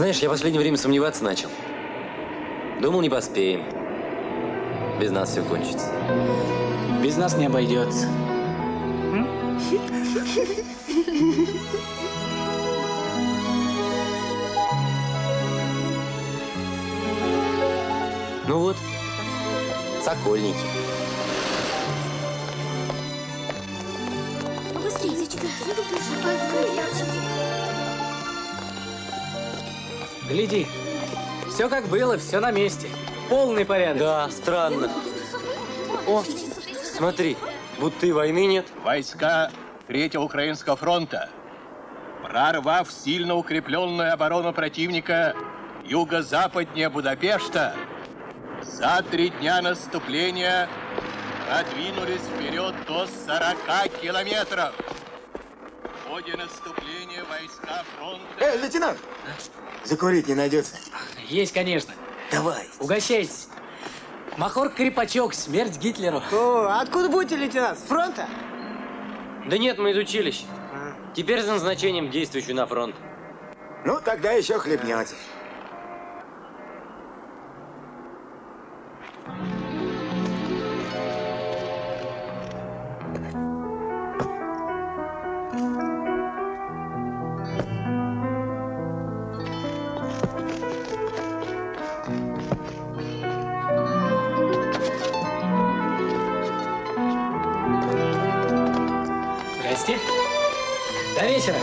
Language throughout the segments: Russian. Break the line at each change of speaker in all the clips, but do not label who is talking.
Знаешь, я в последнее время сомневаться начал. Думал, не поспеем. Без нас все кончится.
Без нас не обойдется.
Ну вот, Сокольники.
Быстрее, зайчик.
Гляди, все как было, все на месте. Полный порядок.
Да, странно. О, смотри, будто и войны нет.
Войска Третьего Украинского фронта, прорвав сильно укрепленную оборону противника юго-западнее Будапешта, за 3 дня наступления продвинулись вперед до 40 километров. В ходе наступления войска фронта...
Лейтенант! Закурить не найдется?
Есть, конечно.
Давай.
Угощайтесь. Махорка-крепачок, смерть Гитлеру.
О, откуда будете, лейтенант? С фронта?
Да нет, мы из училища. Теперь за назначением действующий на фронт.
Ну, тогда еще хлебнете.
Здрасте. До вечера.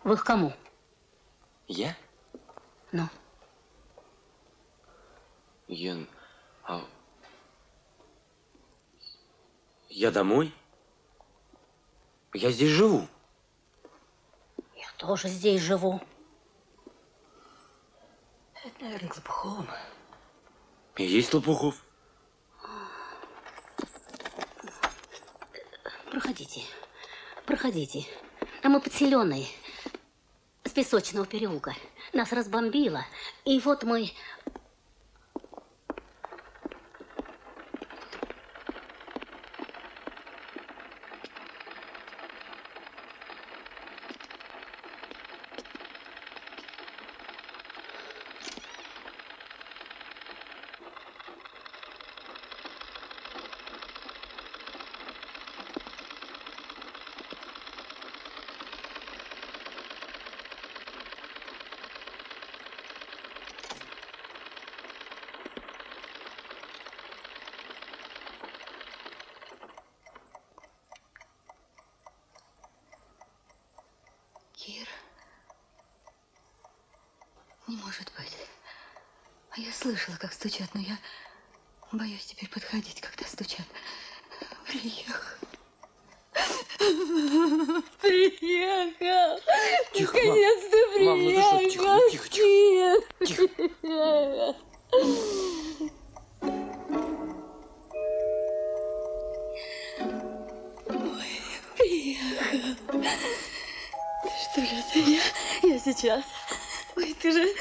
Вы к кому?
Я?
Ну?
Я домой? Я здесь живу.
Я тоже здесь живу.
Это, наверное, к Лопуховым. И есть Лопухов.
Проходите. Проходите. А мы подселенные. С Песочного переулка. Нас разбомбило. И вот мы...
Кир, не может быть. А я слышала, как стучат, но я боюсь теперь подходить, когда стучат. Приехал. Приехал.
Тихо,
Наконец-то приехал.
Мам, ну ты что, тихо, тихо, тихо.
Ой, приехал. Что же это я сейчас? Ой, ты же...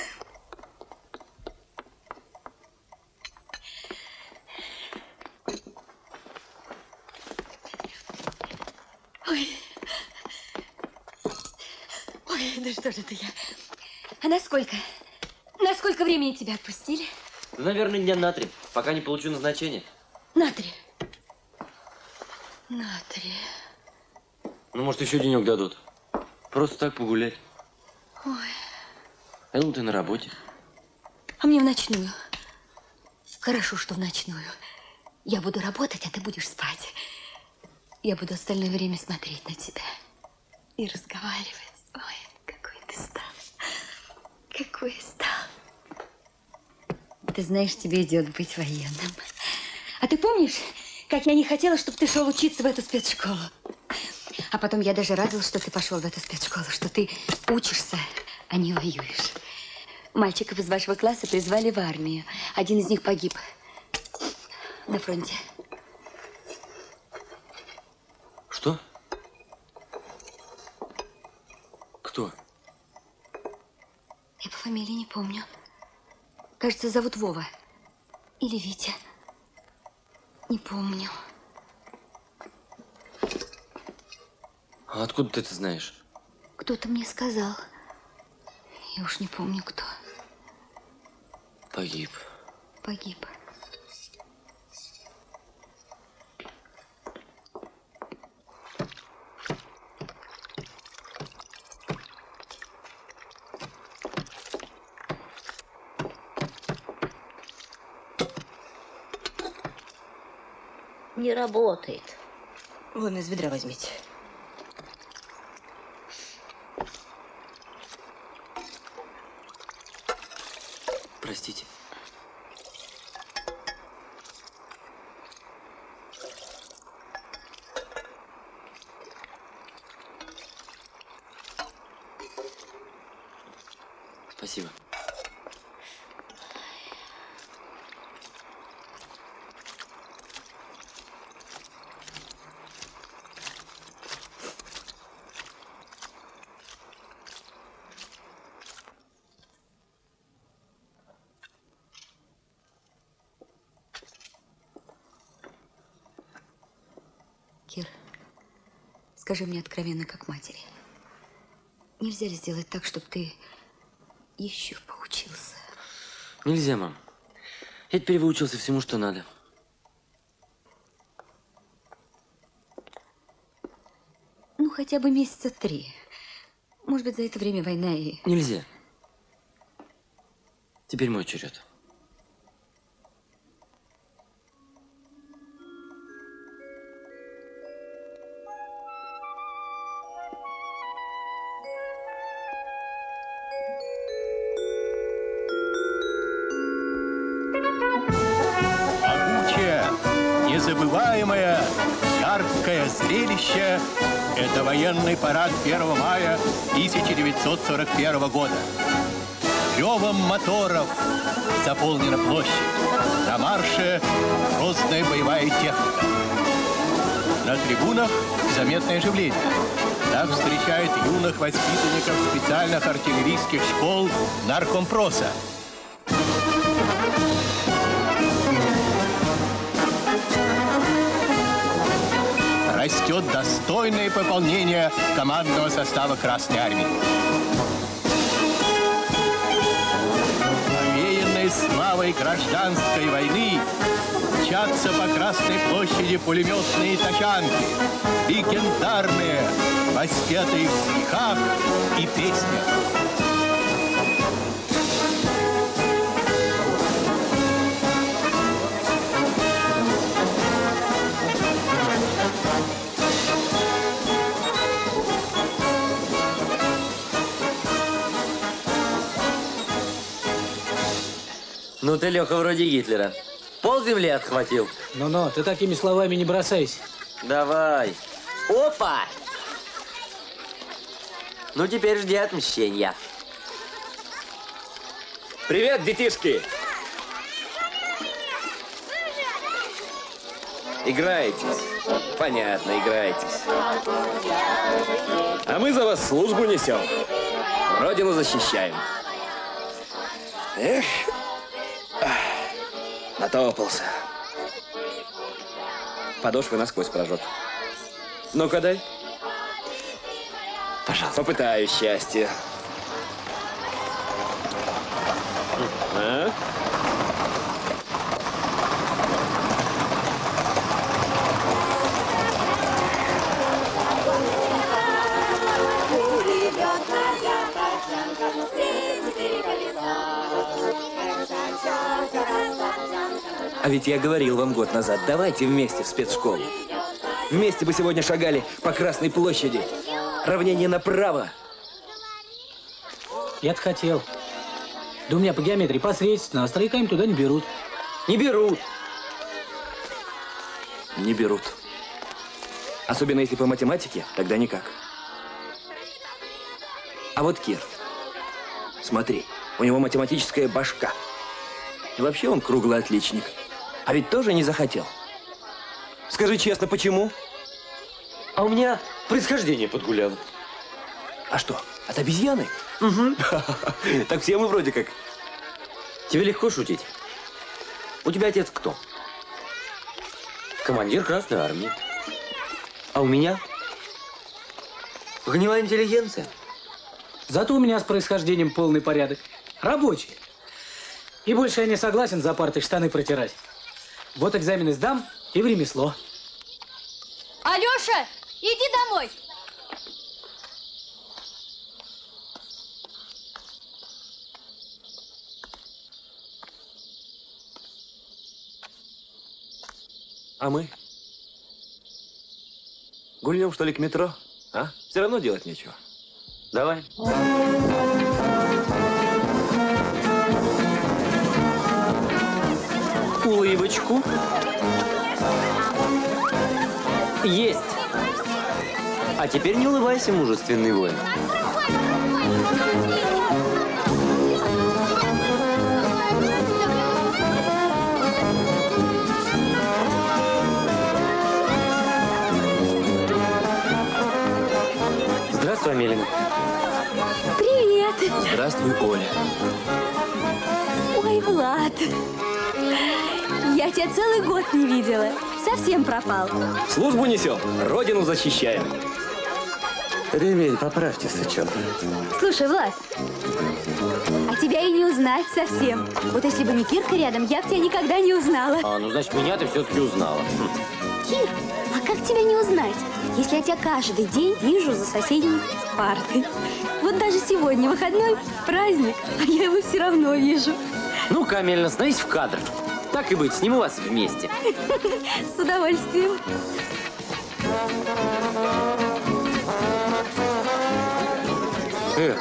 Ой. Ой, да что же это я? А насколько? Насколько времени тебя отпустили?
Наверное, дня на 3, пока не получу назначение.
На 3. На 3.
Ну, может, еще денек дадут. Просто так погулять.
Ой.
Я думал, ты на работе.
А мне в ночную. Хорошо, что в ночную. Я буду работать, а ты будешь спать. Я буду остальное время смотреть на тебя и разговаривать. Ой, какой ты стал. Какой стал. Ты знаешь, тебе идет быть военным. А ты помнишь, как я не хотела, чтобы ты шел учиться в эту спецшколу? А потом я даже радовалась, что ты пошел в эту спецшколу, что ты учишься, а не воюешь. Мальчиков из вашего класса призвали в армию. Один из них погиб на фронте.
Что? Кто?
Я по фамилии не помню. Кажется, зовут Вова. Или Витя. Не помню.
А откуда ты это знаешь?
Кто-то мне сказал. Я уж не помню, кто.
Погиб.
Погиб.
Не работает.
Вон из ведра возьмите.
Простите. Спасибо.
Кир, скажи мне откровенно, как матери. Нельзя ли сделать так, чтобы ты еще поучился?
Нельзя, мам. Я теперь выучился всему, что надо.
Ну, хотя бы месяца 3. Может быть, за это время война и...
Нельзя. Теперь мой черед.
Незабываемое, яркое зрелище – это военный парад 1 мая 1941 года. Ревом моторов заполнена площадь. На марше грозная боевая техника. На трибунах заметное оживление. Так встречает юных воспитанников специальных артиллерийских школ наркомпроса. Растет достойное пополнение командного состава Красной Армии. Овеянные славой гражданской войны мчатся по Красной площади пулеметные тачанки, легендарные, воспетые в стихах и песнях.
Ну ты, Леха, вроде Гитлера. Пол земли отхватил.
Ну-ну, ты такими словами не бросайся.
Давай. Опа! Ну теперь жди отмщения.
Привет, детишки! Играетесь? Понятно, играетесь. А мы за вас службу несем. Родину защищаем. Эх, натопался. Подошвы насквозь прожег. Ну-ка дай. Пожалуйста. Попытаюсь счастье. А?
А ведь я говорил вам год назад, давайте вместе в спецшколу. Вместе бы сегодня шагали по Красной площади. Равнение направо.
Я-то хотел. Да у меня по геометрии посредственно, а стройками туда не берут.
Не берут. Не берут. Особенно если по математике, тогда никак. А вот Кир. Смотри, у него математическая башка. И вообще он круглый отличник. А ведь тоже не захотел. Скажи честно, почему?
А у меня происхождение подгуляло.
А что, от обезьяны?
Угу.
Так все мы вроде как.
Тебе легко шутить. У тебя отец кто? Командир Красной Армии. А у меня гнилая интеллигенция.
Зато у меня с происхождением полный порядок. Рабочий. И больше я не согласен за партой штаны протирать. Вот экзамены сдам и в ремесло.
Алёша, иди домой.
А мы? Гульнем, что ли, к метро? А? Все равно делать нечего.
Давай. Улыбочку. Есть. А теперь не улыбайся, мужественный воин. Здравствуй, Амелина.
Привет.
Здравствуй, Оля.
Ой, Влад. Я тебя целый год не видела. Совсем пропал.
Службу несем, родину защищаем.
Ремень, поправьте, сычок.
Слушай, Влад, а тебя и не узнать совсем. Вот если бы не Кирка рядом, я бы тебя никогда не узнала.
А, ну, значит, меня ты все-таки узнала.
Кир, а как тебя не узнать, если я тебя каждый день вижу за соседней партой? Вот даже сегодня выходной праздник, а я его все равно вижу.
Ну-ка, Амелина, становись в кадр. Так и быть, сниму вас вместе.
С удовольствием.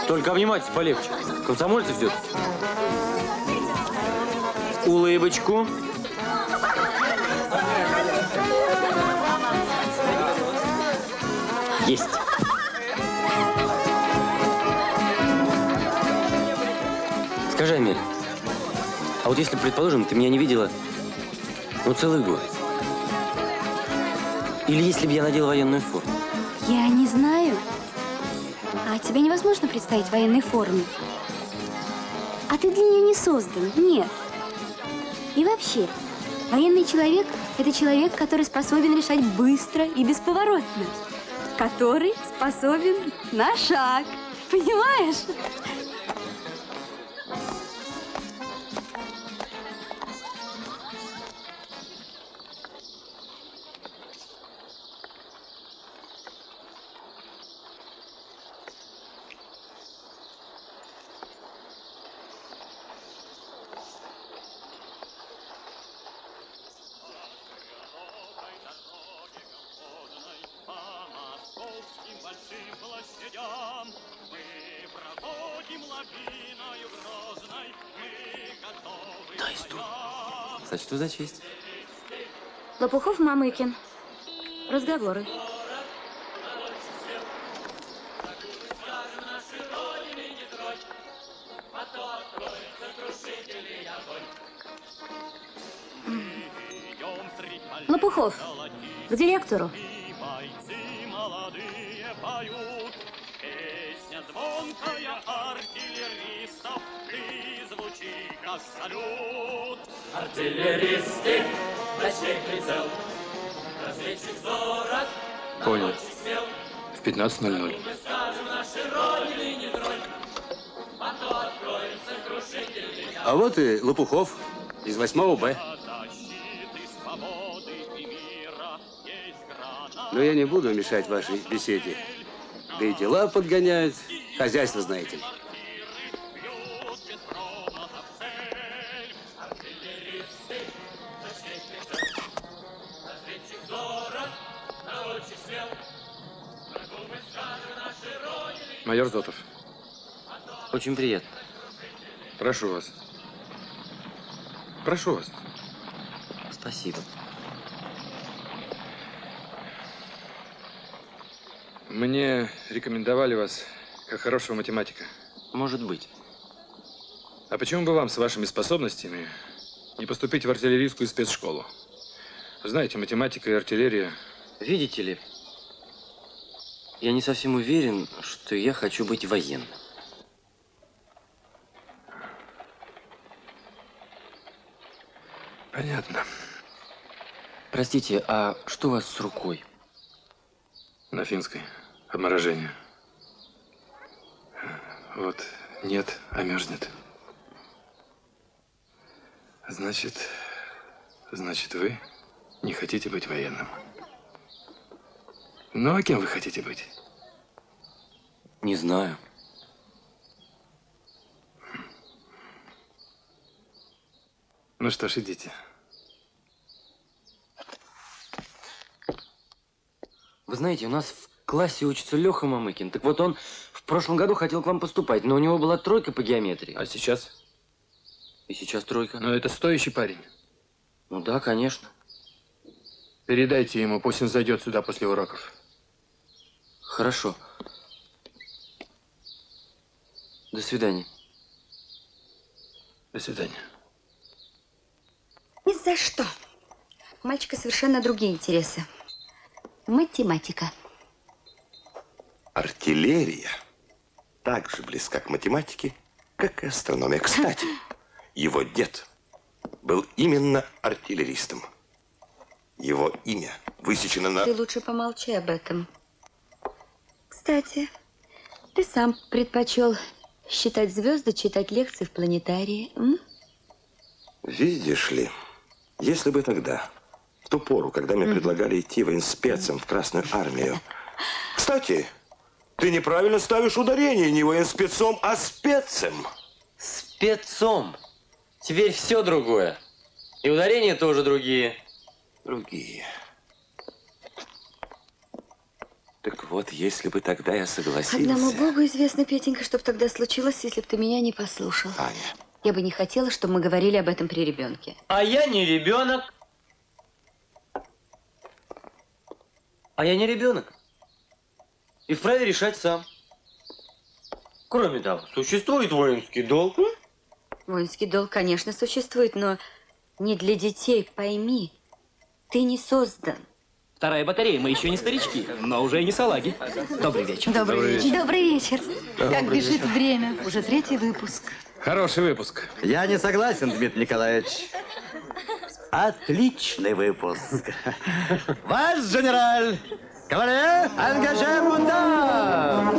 Только обнимайтесь полегче. Комсомольцы все-таки. Улыбочку. Есть. Скажи, Амель, а вот если, предположим, ты меня не видела, ну, целый год. Или если бы я надела военную форму?
Я не знаю. А тебе невозможно представить в военной форме? А ты для нее не создан, нет. И вообще, военный человек – это человек, который способен решать быстро и бесповоротно. Который способен на шаг. Понимаешь?
Сочту за честь.
Лопухов, Мамыкин. Разговоры. Лопухов, к директору.
Артиллеристы, ночей прицел, разведчик зорок.
Понял. В 15:00. А вот и Лопухов из 8 Б. Но я не буду мешать вашей беседе. Да и дела подгоняют. Хозяйство, знаете ли. Майор Зотов.
Очень приятно.
Прошу вас. Прошу вас.
Спасибо.
Мне рекомендовали вас как хорошего математика.
Может быть.
А почему бы вам с вашими способностями не поступить в артиллерийскую спецшколу? Знаете, математика и артиллерия…
Видите ли, Я не совсем уверен, что я хочу быть военным.
Понятно.
Простите, а что у вас с рукой?
На финской. Обморожение. Вот. Нет, а мерзнет. Значит, вы не хотите быть военным. Ну, а кем вы хотите быть?
Не знаю.
Ну что ж, идите.
Вы знаете, у нас в классе учится Леха Мамыкин. Так вот, он в прошлом году хотел к вам поступать, но у него была 3 по геометрии.
А сейчас?
И сейчас 3.
Ну, это стоящий парень.
Ну да, конечно.
Передайте ему, пусть он зайдет сюда после уроков.
Хорошо. До свидания.
До свидания.
Ни за что. У мальчика совершенно другие интересы. Математика.
Артиллерия так же близка к математике, как и астрономия. Кстати, его дед был именно артиллеристом. Его имя высечено на...
Ты лучше помолчи об этом. Кстати, ты сам предпочел считать звезды, читать лекции в планетарии.
Видишь ли, если бы тогда, в ту пору, когда мне предлагали идти военспецом в Красную армию... Кстати, ты неправильно ставишь ударение, не военспецом, а спецем.
Спецом. Теперь все другое. И ударения тоже другие.
Другие. Так вот, если бы тогда я согласился...
Одному Богу известно, Петенька, что бы тогда случилось, если бы ты меня не послушал.
Аня.
Я бы не хотела, чтобы мы говорили об этом при ребенке.
А я не ребенок. А я не ребенок. И вправе решать сам. Кроме того, существует воинский долг.
Воинский долг, конечно, существует, но не для детей, пойми. Ты не создан.
2-я батарея, мы еще не старички, но уже и не салаги. Добрый вечер.
Добрый вечер. Добрый вечер.
Как бежит время. Уже 3-й выпуск.
Хороший выпуск.
Я не согласен, Дмитрий Николаевич. Отличный выпуск. Ваш генераль! Кавалер, ангаже мунда!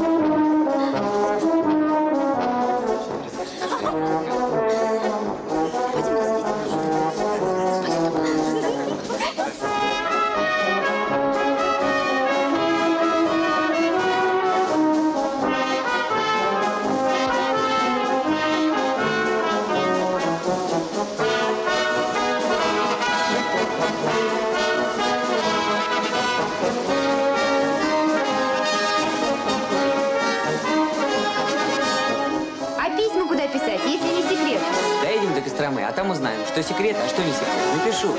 Писать, если не секрет.
Доедем до Костромы, а там узнаем, что секрет, а что не секрет. Напишу.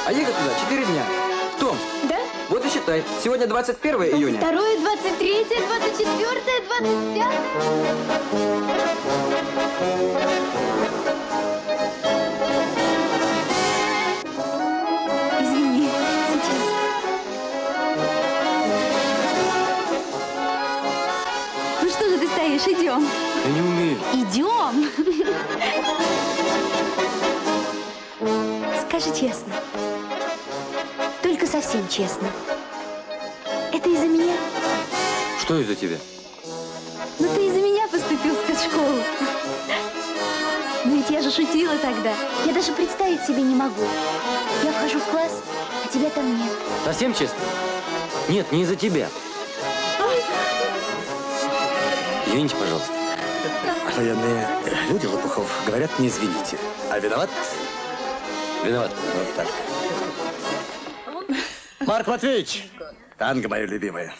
А ехать туда 4 дня. В Томск. Да? Вот и считай. Сегодня 21 июня.
2, 23, 24, 25.
Извини, сейчас.
Ну что же ты стоишь? Идем.
Я не умею.
Идем. Скажи честно. Только совсем честно. Это из-за меня?
Что из-за тебя?
Ну ты из-за меня поступил в спецшколу. Но ведь я же шутила тогда. Я даже представить себе не могу. Я вхожу в класс, а тебя там нет.
Совсем честно? Нет, не из-за тебя. Извините, пожалуйста.
Военные люди, Лопухов, говорят, не извините. А виноват?
Виноват.
Вот так. Марк Матвеевич, танго мое любимое.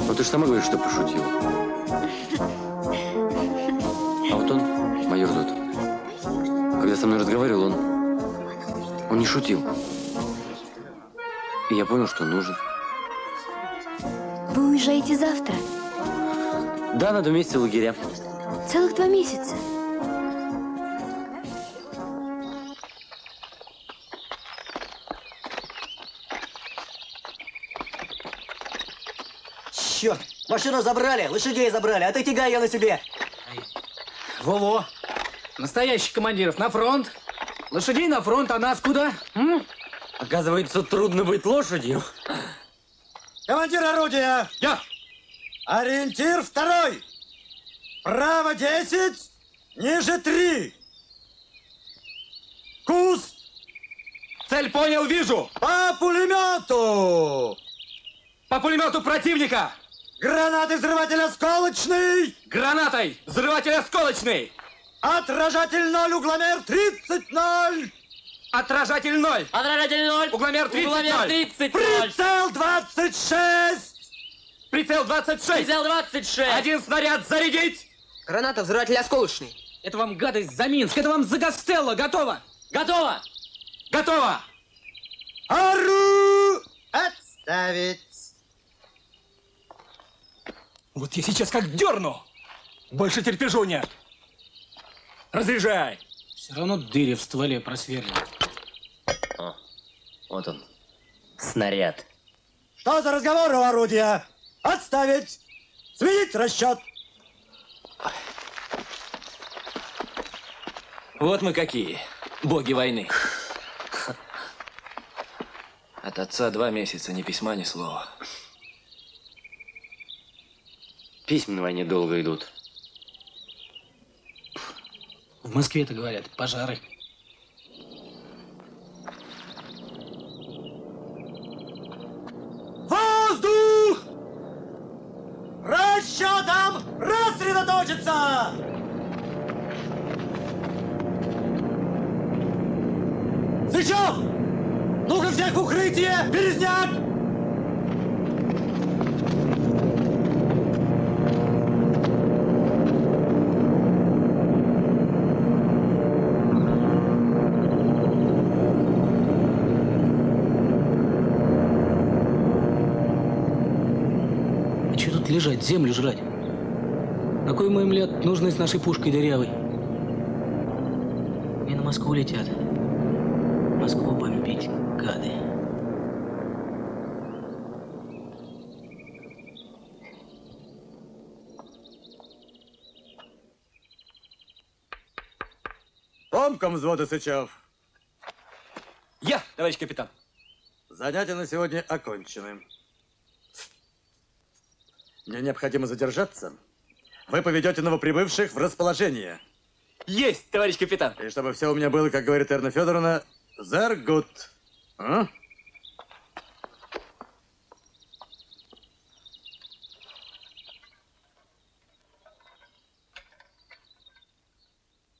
Ну ты же сама говоришь, что пошутил. А вот он, майор Зотов, когда со мной разговаривал, он не шутил. И я понял, что нужен.
Вы уезжаете завтра?
Да, на 2 месяца в лагеря.
Целых 2 месяца.
Черт, машину забрали, лошадей забрали, а ты тягай ее на себе.
Во-во. Настоящих командиров на фронт. Лошадей на фронт, а нас куда?
Оказывается, трудно быть лошадью.
Командир орудия!
Я!
Ориентир 2. Право 10, ниже 3. Куст!
Цель понял, вижу!
По пулемету!
По пулемету противника!
Гранаты взрыватель осколочный!
Гранатой! Взрыватель осколочный!
Отражатель 0, угломер 30-0!
Отражатель 0!
Отражатель 0!
Угломер 30-0!
Угломер 30-0!
Прицел 26!
Прицел 26!
Прицел 26!
Один снаряд зарядить!
Граната взрыватель осколочный.
Это вам гадость за Минск, это вам за Гастелло! Готово!
Готово!
Готово!
Ару! Отставить!
Вот я сейчас как дерну! Больше терпежу нет! Разряжай! Все равно дыры в стволе просверлил.
О, вот он. Снаряд.
Что за разговор у орудия? Отставить! Сменить расчет!
Вот мы какие, боги войны. От отца 2 месяца, ни письма, ни слова.
Письма на войне долго идут.
В Москве-то говорят, пожары.
Воздух! Расчетом рассредоточиться! Сычев! Ну-ка всех в укрытие! Березняк!
А что тут лежать, землю жрать? На кой мы им лет нужны с нашей пушкой дырявой? И на Москву летят. Москву бомбить, гады.
Помком взвода Сычев.
Я, товарищ капитан.
Занятия на сегодня окончены. Мне необходимо задержаться. Вы поведете новоприбывших в расположение.
Есть, товарищ капитан.
И чтобы все у меня было, как говорит Эрна Федоровна, sehr gut. А?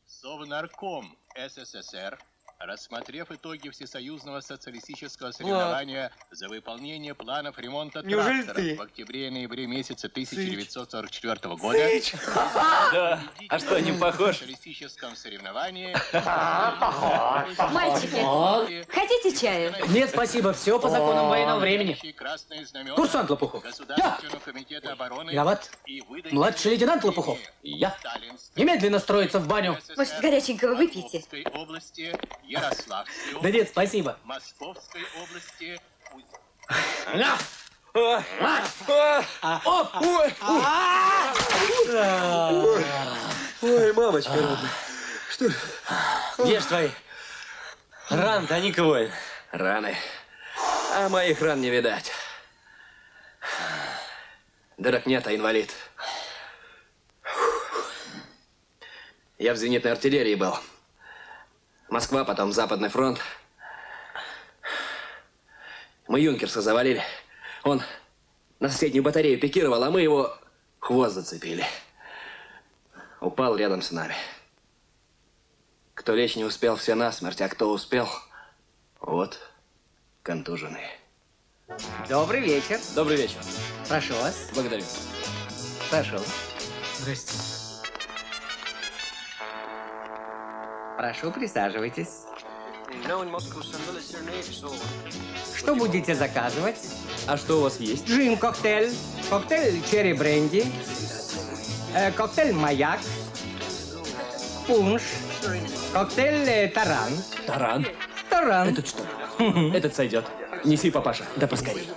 Совнарком СССР, рассмотрев итоги всесоюзного социалистического соревнования за выполнение планов ремонта тракторов в октябре и ноябре месяца 1944 года,
Да, а что, не похож?
в социалистическом соревновании...
Мальчики, хотите чаю?
Нет, спасибо, все по законам военного времени. Курсант Лопухов. Я. Виноват. Младший лейтенант Лопухов. Я. Немедленно строиться в баню.
Может, горяченького выпьете?
области, Ярославской
Да нет, спасибо.
Московской области...
Ой, мамочка родная. Что?
Где ж твои? Раны-то, они кого?
Раны. А моих ран не видать. Дырок нет, а инвалид. Я в зенитной артиллерии был. Москва, потом Западный фронт. Мы юнкерса завалили. Он на соседнюю батарею пикировал, а мы его хвост зацепили. Упал рядом с нами. Кто лечь не успел, все насмерть, а кто успел, вот, контуженные.
Добрый вечер.
Добрый вечер.
Прошу вас.
Благодарю.
Прошу.
Здрасте.
Прошу, присаживайтесь. Что будете заказывать?
А что у вас есть?
Джин-коктейль, коктейль черри бренди, коктейль маяк,
пунш, коктейль таран.
Таран?
Таран.
Этот что? Этот сойдет. Неси, папаша. Да поскорей.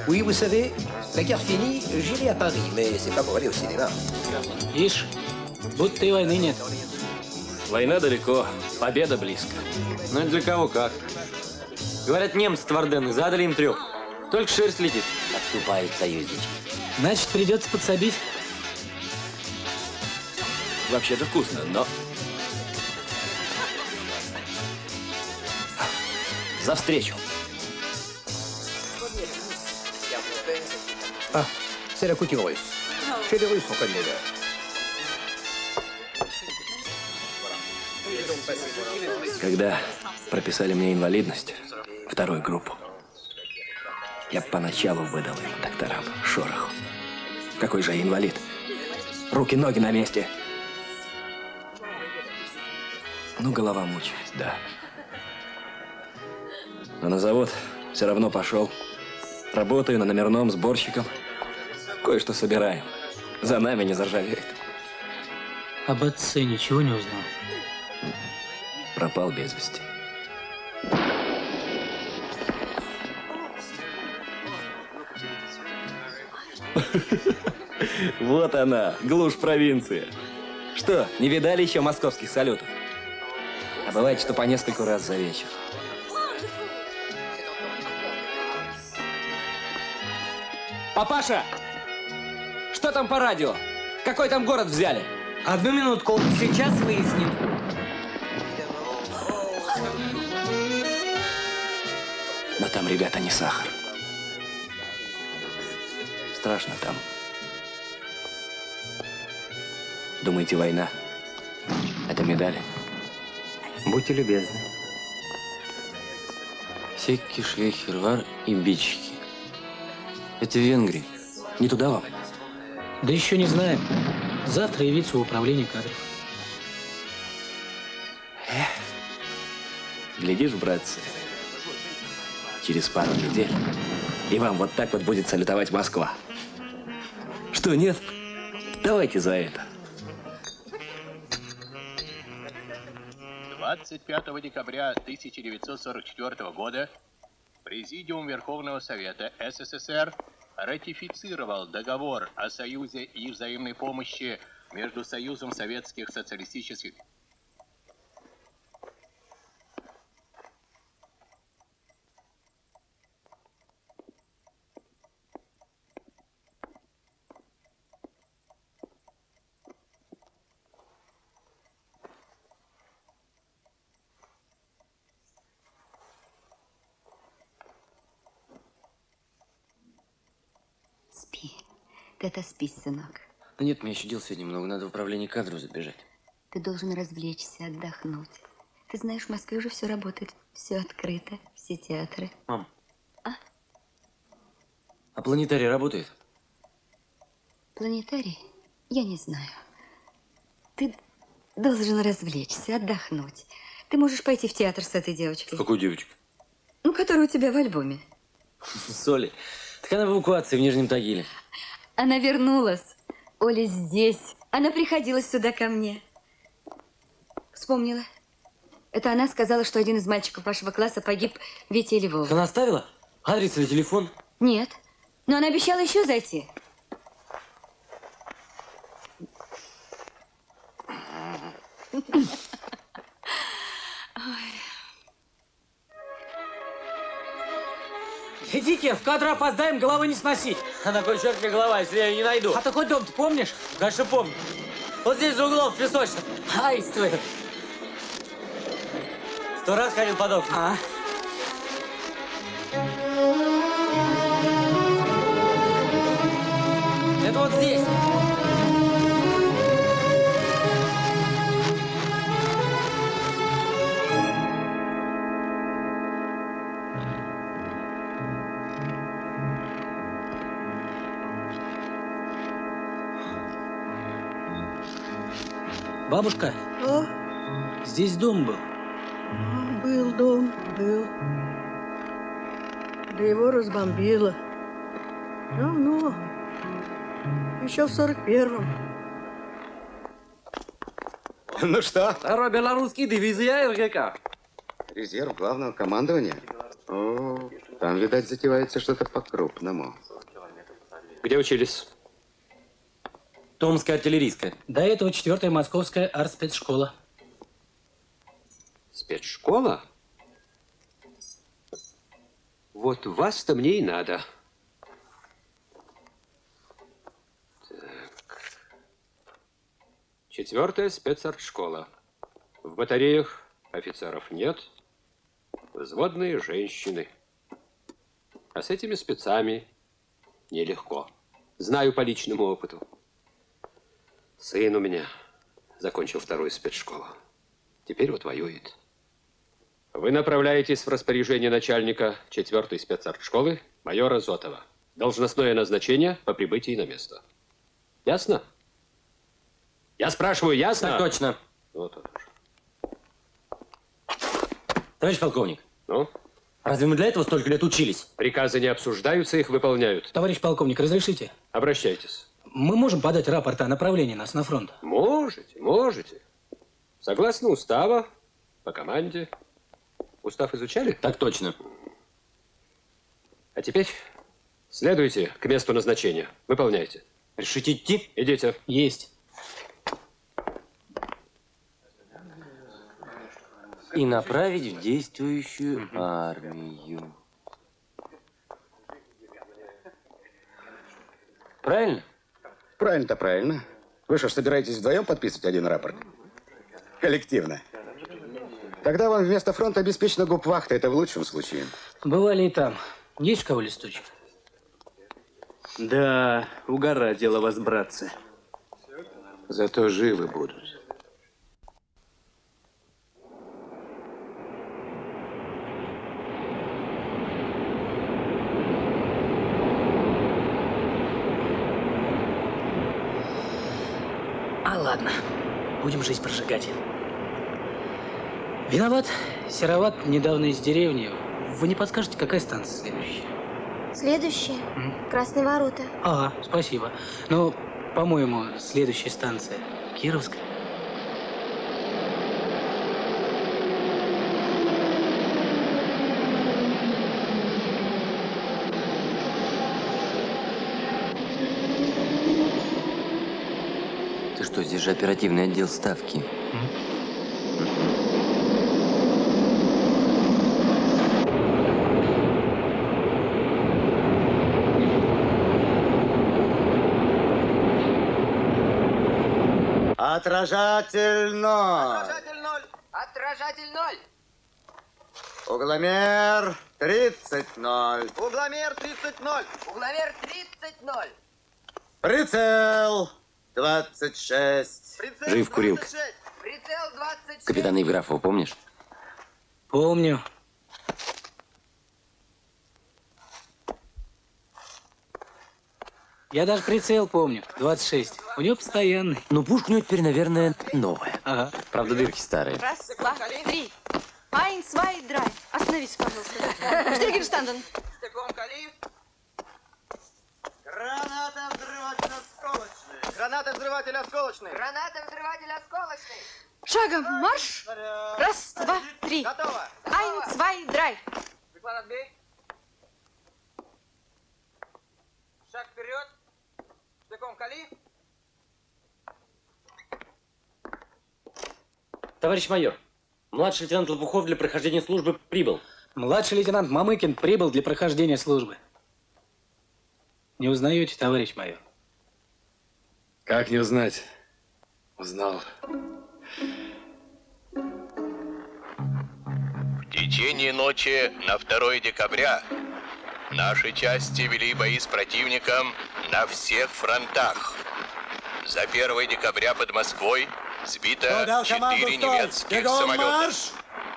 Oui, vous savez, la guerre finie, j'irai à Paris, mais c'est pas pour aller au cinéma.
Ишь, будто и войны нет.
Война далеко, победа близко.
Ну это для кого как. Говорят, немцы твардены, задали им 3. Только шерсть летит.
Отступают союзнички.
Значит, придется подсобить.
Вообще-то вкусно, но... За встречу.
Ah, c'est la couture russe. Chez les Russes, on connaît l'heure.
Когда прописали мне инвалидность, 2-ю группу, я поначалу выдал им докторам шороху. Какой же я инвалид? Руки-ноги на месте. Ну, голова мучает, да. Но на завод все равно пошел. Работаю на номерном сборщиком. Кое-что собираем. За нами не заржавеет.
Об отце ничего не узнал?
Пропал без вести. Вот она, глушь провинции. Что, не видали еще московских салютов? А бывает, что по нескольку раз за вечер. Папаша! Что там по радио? Какой там город взяли?
1 минутку, сейчас выясним.
Но там, ребята, не сахар. Страшно там. Думаете, война? Это медали?
Будьте любезны. Секки, шлейхервар и бички. Это Венгрия.
Не туда вам?
Да еще не знаем. Завтра явиться в управление кадров.
Глядишь, братцы, через пару недель и вам вот так вот будет салютовать Москва. Что, нет? Давайте за это.
25 декабря 1944 года Президиум Верховного Совета СССР ратифицировал договор о союзе и взаимной помощи между Союзом Советских Социалистических...
Спи. Ты отоспись, сынок.
Да нет, мне еще дел сегодня много. Надо в управление кадров забежать.
Ты должен развлечься, отдохнуть. Ты знаешь, в Москве уже все работает. Все открыто. Все театры.
Мам.
А?
А планетарий работает?
Планетарий? Я не знаю. Ты должен развлечься, отдохнуть. Ты можешь пойти в театр с этой девочкой.
С какой девочкой?
Ну, которая у тебя в альбоме.
Соли. Так она в эвакуации в Нижнем Тагиле.
Она вернулась. Оля здесь. Она приходила сюда ко мне. Вспомнила. Это она сказала, что один из мальчиков вашего класса погиб в Вите или Вове.
Она оставила? Адрес или телефон?
Нет. Но она обещала еще зайти.
Идите, в кадр опоздаем, головы не сносить.
А на кой черт мне голова, если я ее не найду?
А такой дом ты помнишь?
Конечно, помню. Вот здесь за углом, в песочном.
Ай, стой.
100 раз ходил под окна.
А?
Это вот здесь.
Бабушка,
А?
здесь дом был.
Был дом, был. Да его разбомбило. Давно. Еще в 41-м.
Ну что?
Второй белорусский дивизия РГК.
Резерв главного командования? О, там, видать, затевается что-то по-крупному.
Где учились?
Томская артиллерийская.
До этого 4-я московская артспецшкола.
Спецшкола? Вот вас-то мне и надо. Так. 4-я спецартшкола. В батареях офицеров нет. Взводные женщины. А с этими спецами нелегко. Знаю по личному опыту. Сын у меня закончил 2-ю спецшколу. Теперь вот воюет. Вы направляетесь в распоряжение начальника 4-й спецартшколы майора Зотова. Должностное назначение по прибытии на место. Ясно? Я спрашиваю, ясно?
Так точно.
Вот он уже.
Товарищ полковник.
Ну?
Разве мы для этого столько лет учились?
Приказы не обсуждаются, их выполняют.
Товарищ полковник, разрешите?
Обращайтесь.
Мы можем подать рапорт о направлении нас на фронт?
Можете, можете. Согласно устава, по команде. Устав изучали?
Так точно.
А теперь следуйте к месту назначения. Выполняйте.
Решите идти?
Идите.
Есть.
И направить в действующую армию. Правильно?
Правильно-то правильно. Вы что ж, собираетесь вдвоем подписывать один рапорт? Коллективно. Тогда вам вместо фронта обеспечена губвахта. Это в лучшем случае.
Бывали и там. Есть у кого листочек?
Да, угораздило вас, братцы. Зато живы будут.
А ладно, будем жизнь прожигать. Виноват, сероват, недавно из деревни. Вы не подскажете, какая станция следующая?
Следующая? Красные ворота.
Ага, спасибо. Ну, по-моему, следующая станция Кировская.
Ты что, здесь же оперативный отдел ставки.
Отражатель 0.
Отражатель 0. Отражатель 0.
Угломер 30-0.
Угломер 30-0. Угломер 30-0.
Прицел 26.
Прицел
Жив, Курилка.
26. Прицел 26.
Капитана Евграфова помнишь?
Помню. Я даже прицел помню. 26. У него постоянный.
Ну, пушка у него теперь, наверное, новая.
Ага.
Правда, дырки старые.
Раз, два, три. Ein, zwei, drei. Остановитесь, пожалуйста. Штегенштанден.
Граната взрыватель-осколочный. Граната взрыватель-осколочный. Граната взрыватель-осколочный.
Шагом марш. Раз, два, три.
Готово.
Ein, zwei, drei.
Приклад отбей. Шаг вперед. Штыком кали.
Товарищ майор, младший лейтенант Лопухов для прохождения службы прибыл.
Младший лейтенант Мамыкин прибыл для прохождения службы. Не узнаете, товарищ майор?
Как не узнать? Узнал.
В течение ночи на 2 декабря наши части вели бои с противником на всех фронтах. За 1 декабря под Москвой сбито 4 немецких самолета.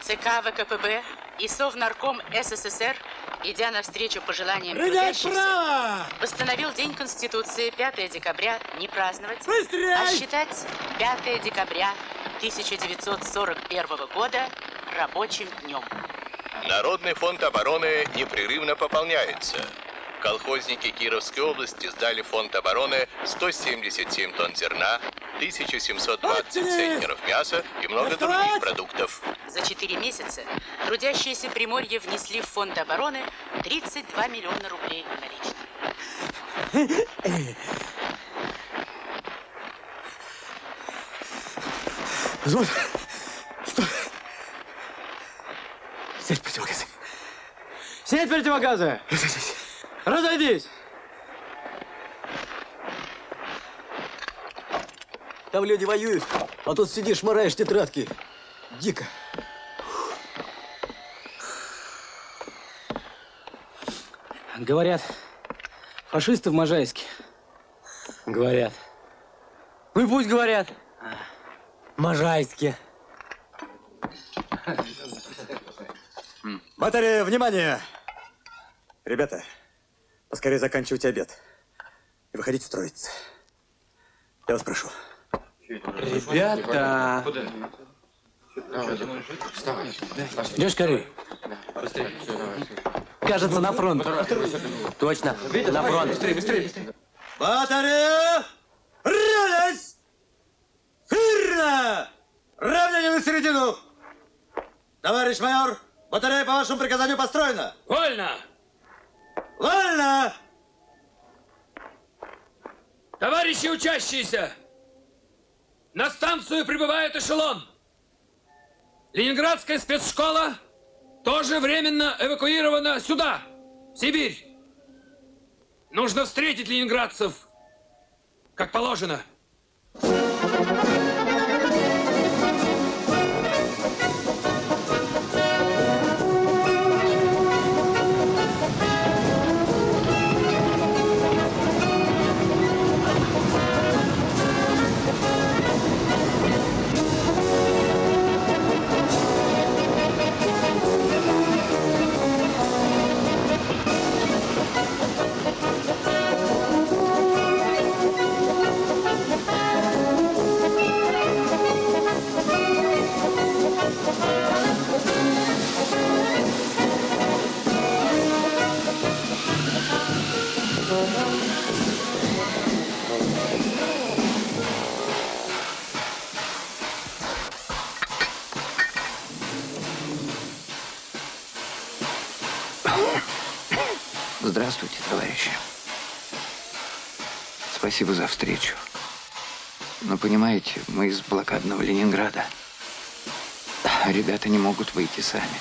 ЦК ВКПБ и Совнарком СССР, идя навстречу пожеланиям трудящихся, постановил День Конституции 5 декабря не праздновать, а считать 5 декабря 1941 года рабочим днем.
Народный фонд обороны непрерывно пополняется. Колхозники Кировской области сдали в фонд обороны 177 тонн зерна, 1720 центнеров мяса и много других продуктов.
За 4 месяца трудящиеся Приморья внесли в фонд обороны 32 миллиона рублей наличными.
Взвод. Стой. Снять противогазы.
Снять противогазы!
Разойдись.
Разойдись!
Там люди воюют, а тут сидишь, шмараешь тетрадки. Дико.
Говорят, фашисты в Можайске.
Говорят. Ну и пусть говорят. Можайске.
Батарея, внимание! Ребята, поскорее заканчивайте обед. И выходите строиться. Я вас прошу.
Ребята!
Дядь Корей. Кажется, на фронт.
Точно, на фронт.
Быстрее. Батарея! Равняйсь! Фирна! Равнение на середину! Товарищ майор, батарея по вашему приказанию построена.
Вольно!
Вольно!
Товарищи учащиеся! На станцию прибывает эшелон. Ленинградская спецшкола тоже временно эвакуирована сюда, в Сибирь. Нужно встретить ленинградцев, как положено.
Здравствуйте, товарищи. Спасибо за встречу. Но понимаете, мы из блокадного Ленинграда. Ребята не могут выйти сами.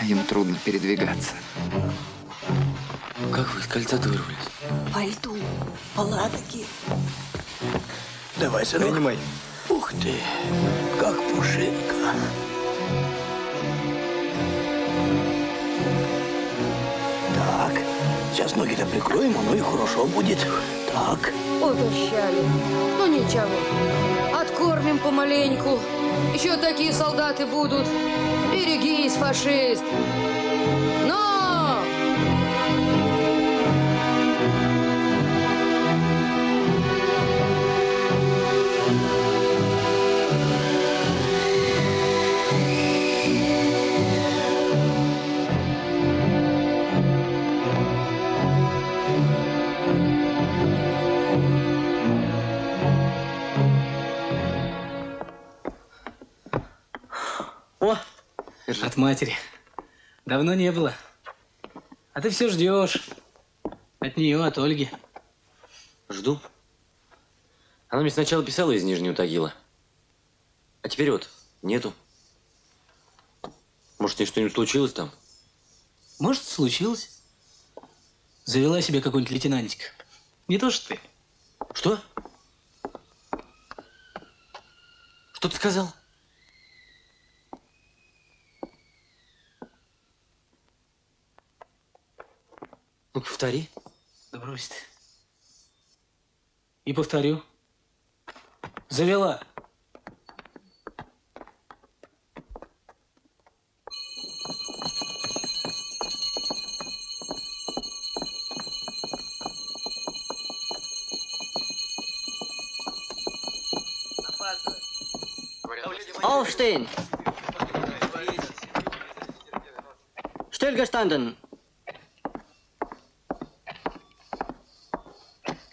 Им трудно передвигаться.
Как вы из кольца-то вырвались?
По льду, палатки.
Давай, сынок.
Принимай.
Ух ты, как пушинка. Так, сейчас ноги-то прикроем, оно и хорошо будет. Так.
Утащали. Ну ничего. Откормим помаленьку. Еще такие солдаты будут. Берегись, фашист. Но!
О, от матери. Давно не было. А ты все ждешь. От нее, от Ольги.
Жду. Она мне сначала писала из Нижнего Тагила. А теперь вот нету. Может, с ней что-нибудь случилось там?
Может, случилось. Завела себе какой-нибудь лейтенантик. Не то что ты.
Что? Что ты сказал? Ну, повтори.
Да брось ты. И повторю. Завела.
Aufstehen! Stillgestanden!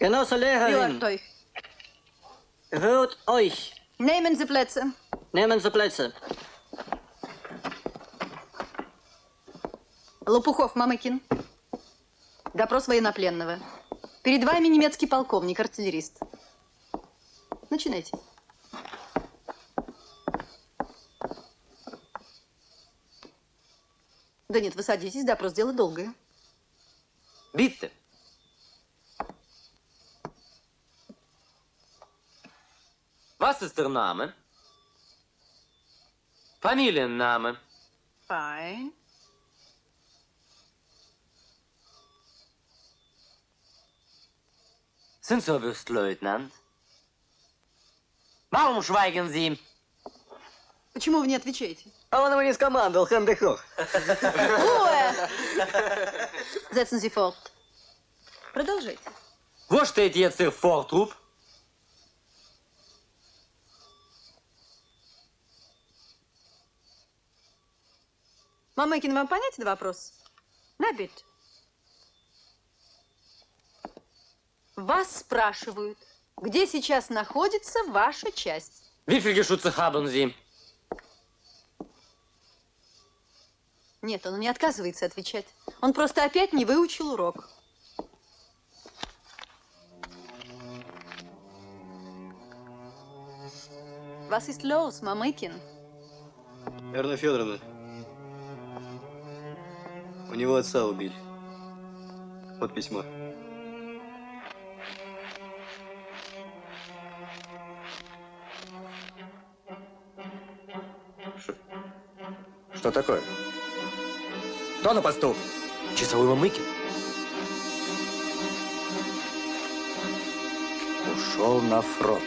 Genosse Lehrerin,
Hört euch.
hört euch.
Nehmen Sie Plätze.
Nehmen Sie Plätze.
Лопухов, Мамыкин. Допрос военнопленного. Перед вами немецкий полковник, артиллерист. Начинайте. Да нет, вы садитесь, допрос дело долгое.
Bitte. Was ist der Name? Familienname.
Fein.
Sind Sie Oberstleutnant? Warum schweigen Sie?
Почему вы не отвечаете?
А он его не скомандовал, Хендехох.
Ruhe! Setzen Sie fort. Продолжайте.
Wo steht jetzt Ihr Vortrupp?
Мамыкин, вам понятен вопрос? Набит. Вас спрашивают, где сейчас находится ваша часть?
Wie viel Geschütze haben Sie?
Нет, он не отказывается отвечать. Он просто опять не выучил урок. Was ist los, Мамыкин?
Эрна Федоровна, у него отца убили. Вот письмо.
Что такое? Кто на посту?
Часовой Мамыкин.
Ушел на фронт.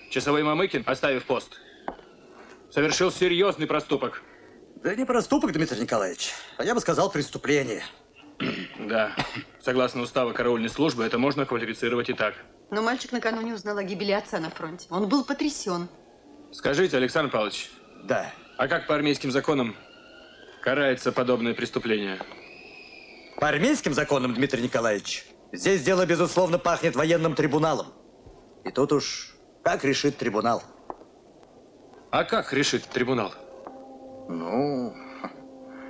Часовой Мамыкин, оставив пост, совершил серьезный проступок.
Да не проступок, Дмитрий Николаевич, а я бы сказал преступление.
Да, согласно уставу караульной службы, это можно квалифицировать и так.
Но мальчик накануне узнал о гибели отца на фронте. Он был потрясен.
Скажите, Александр Павлович.
Да.
А как по армейским законам карается подобное преступление?
По армейским законам, Дмитрий Николаевич, здесь дело, безусловно, пахнет военным трибуналом. И тут уж как решит трибунал.
А как решит трибунал?
Ну...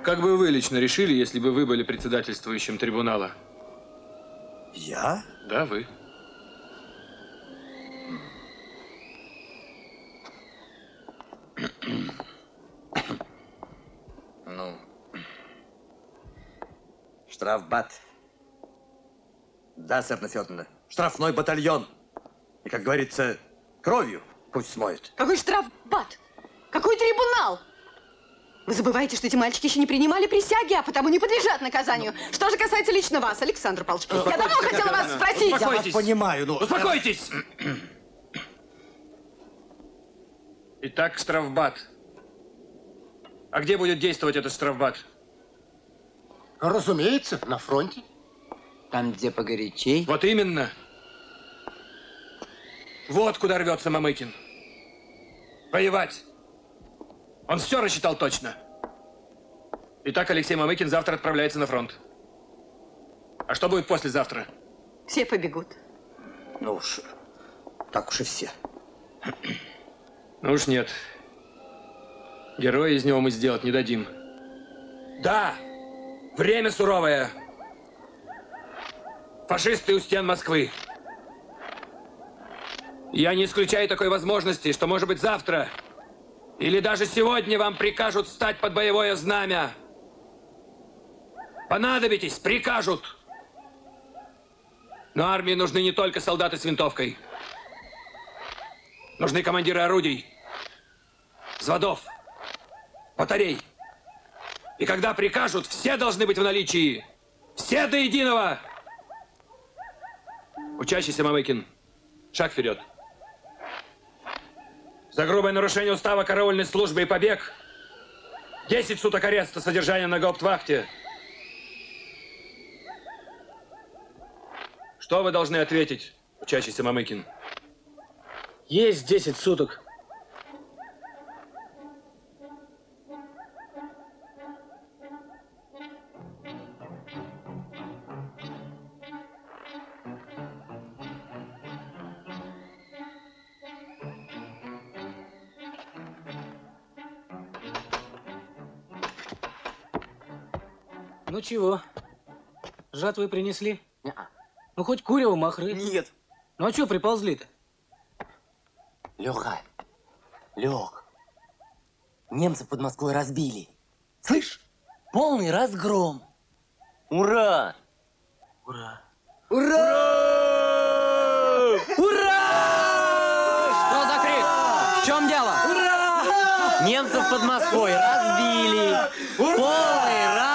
Как бы вы лично решили, если бы вы были председательствующим трибунала?
Я?
Да, вы.
Ну, штрафбат. Да, Эрна Федоровна, штрафной батальон. И, как говорится, кровью пусть смоет.
Какой штрафбат? Какой трибунал? Вы забываете, что эти мальчики еще не принимали присяги, а потому не подлежат наказанию. Что же касается лично вас, Александр Павлович, я давно хотела вас спросить.
Я вас понимаю, но...
Успокойтесь! Итак, штрафбат. А где будет действовать этот штрафбат?
Разумеется, на фронте.
Там, где погорячей?
Вот именно. Вот куда рвется Мамыкин. Воевать. Он все рассчитал точно. Итак, Алексей Мамыкин завтра отправляется на фронт. А что будет послезавтра?
Все побегут.
Ну уж, так уж и все.
Ну уж нет. Героя из него мы сделать не дадим. Да, время суровое. Фашисты у стен Москвы. Я не исключаю такой возможности, что, может быть, завтра или даже сегодня вам прикажут встать под боевое знамя. Понадобитесь, прикажут. Но армии нужны не только солдаты с винтовкой. Нужны командиры орудий, взводов, батарей. И когда прикажут, все должны быть в наличии. Все до единого. Учащийся Мамыкин, шаг вперед. За грубое нарушение устава караульной службы и побег 10 суток ареста, содержания на гауптвахте. Что вы должны ответить, учащийся Мамыкин?
Есть 10 суток. Ну чего? Жатвы принесли? Ну хоть курево махры.
Нет.
Ну а что приползли-то?
Леха, Лех, немцы под Москвой разбили. Слышь, полный разгром. Ура!
Ура!
Ура! Ура!
Что за крик? В чем дело?
Ура! Немцев под Москвой разбили. Полный разгром.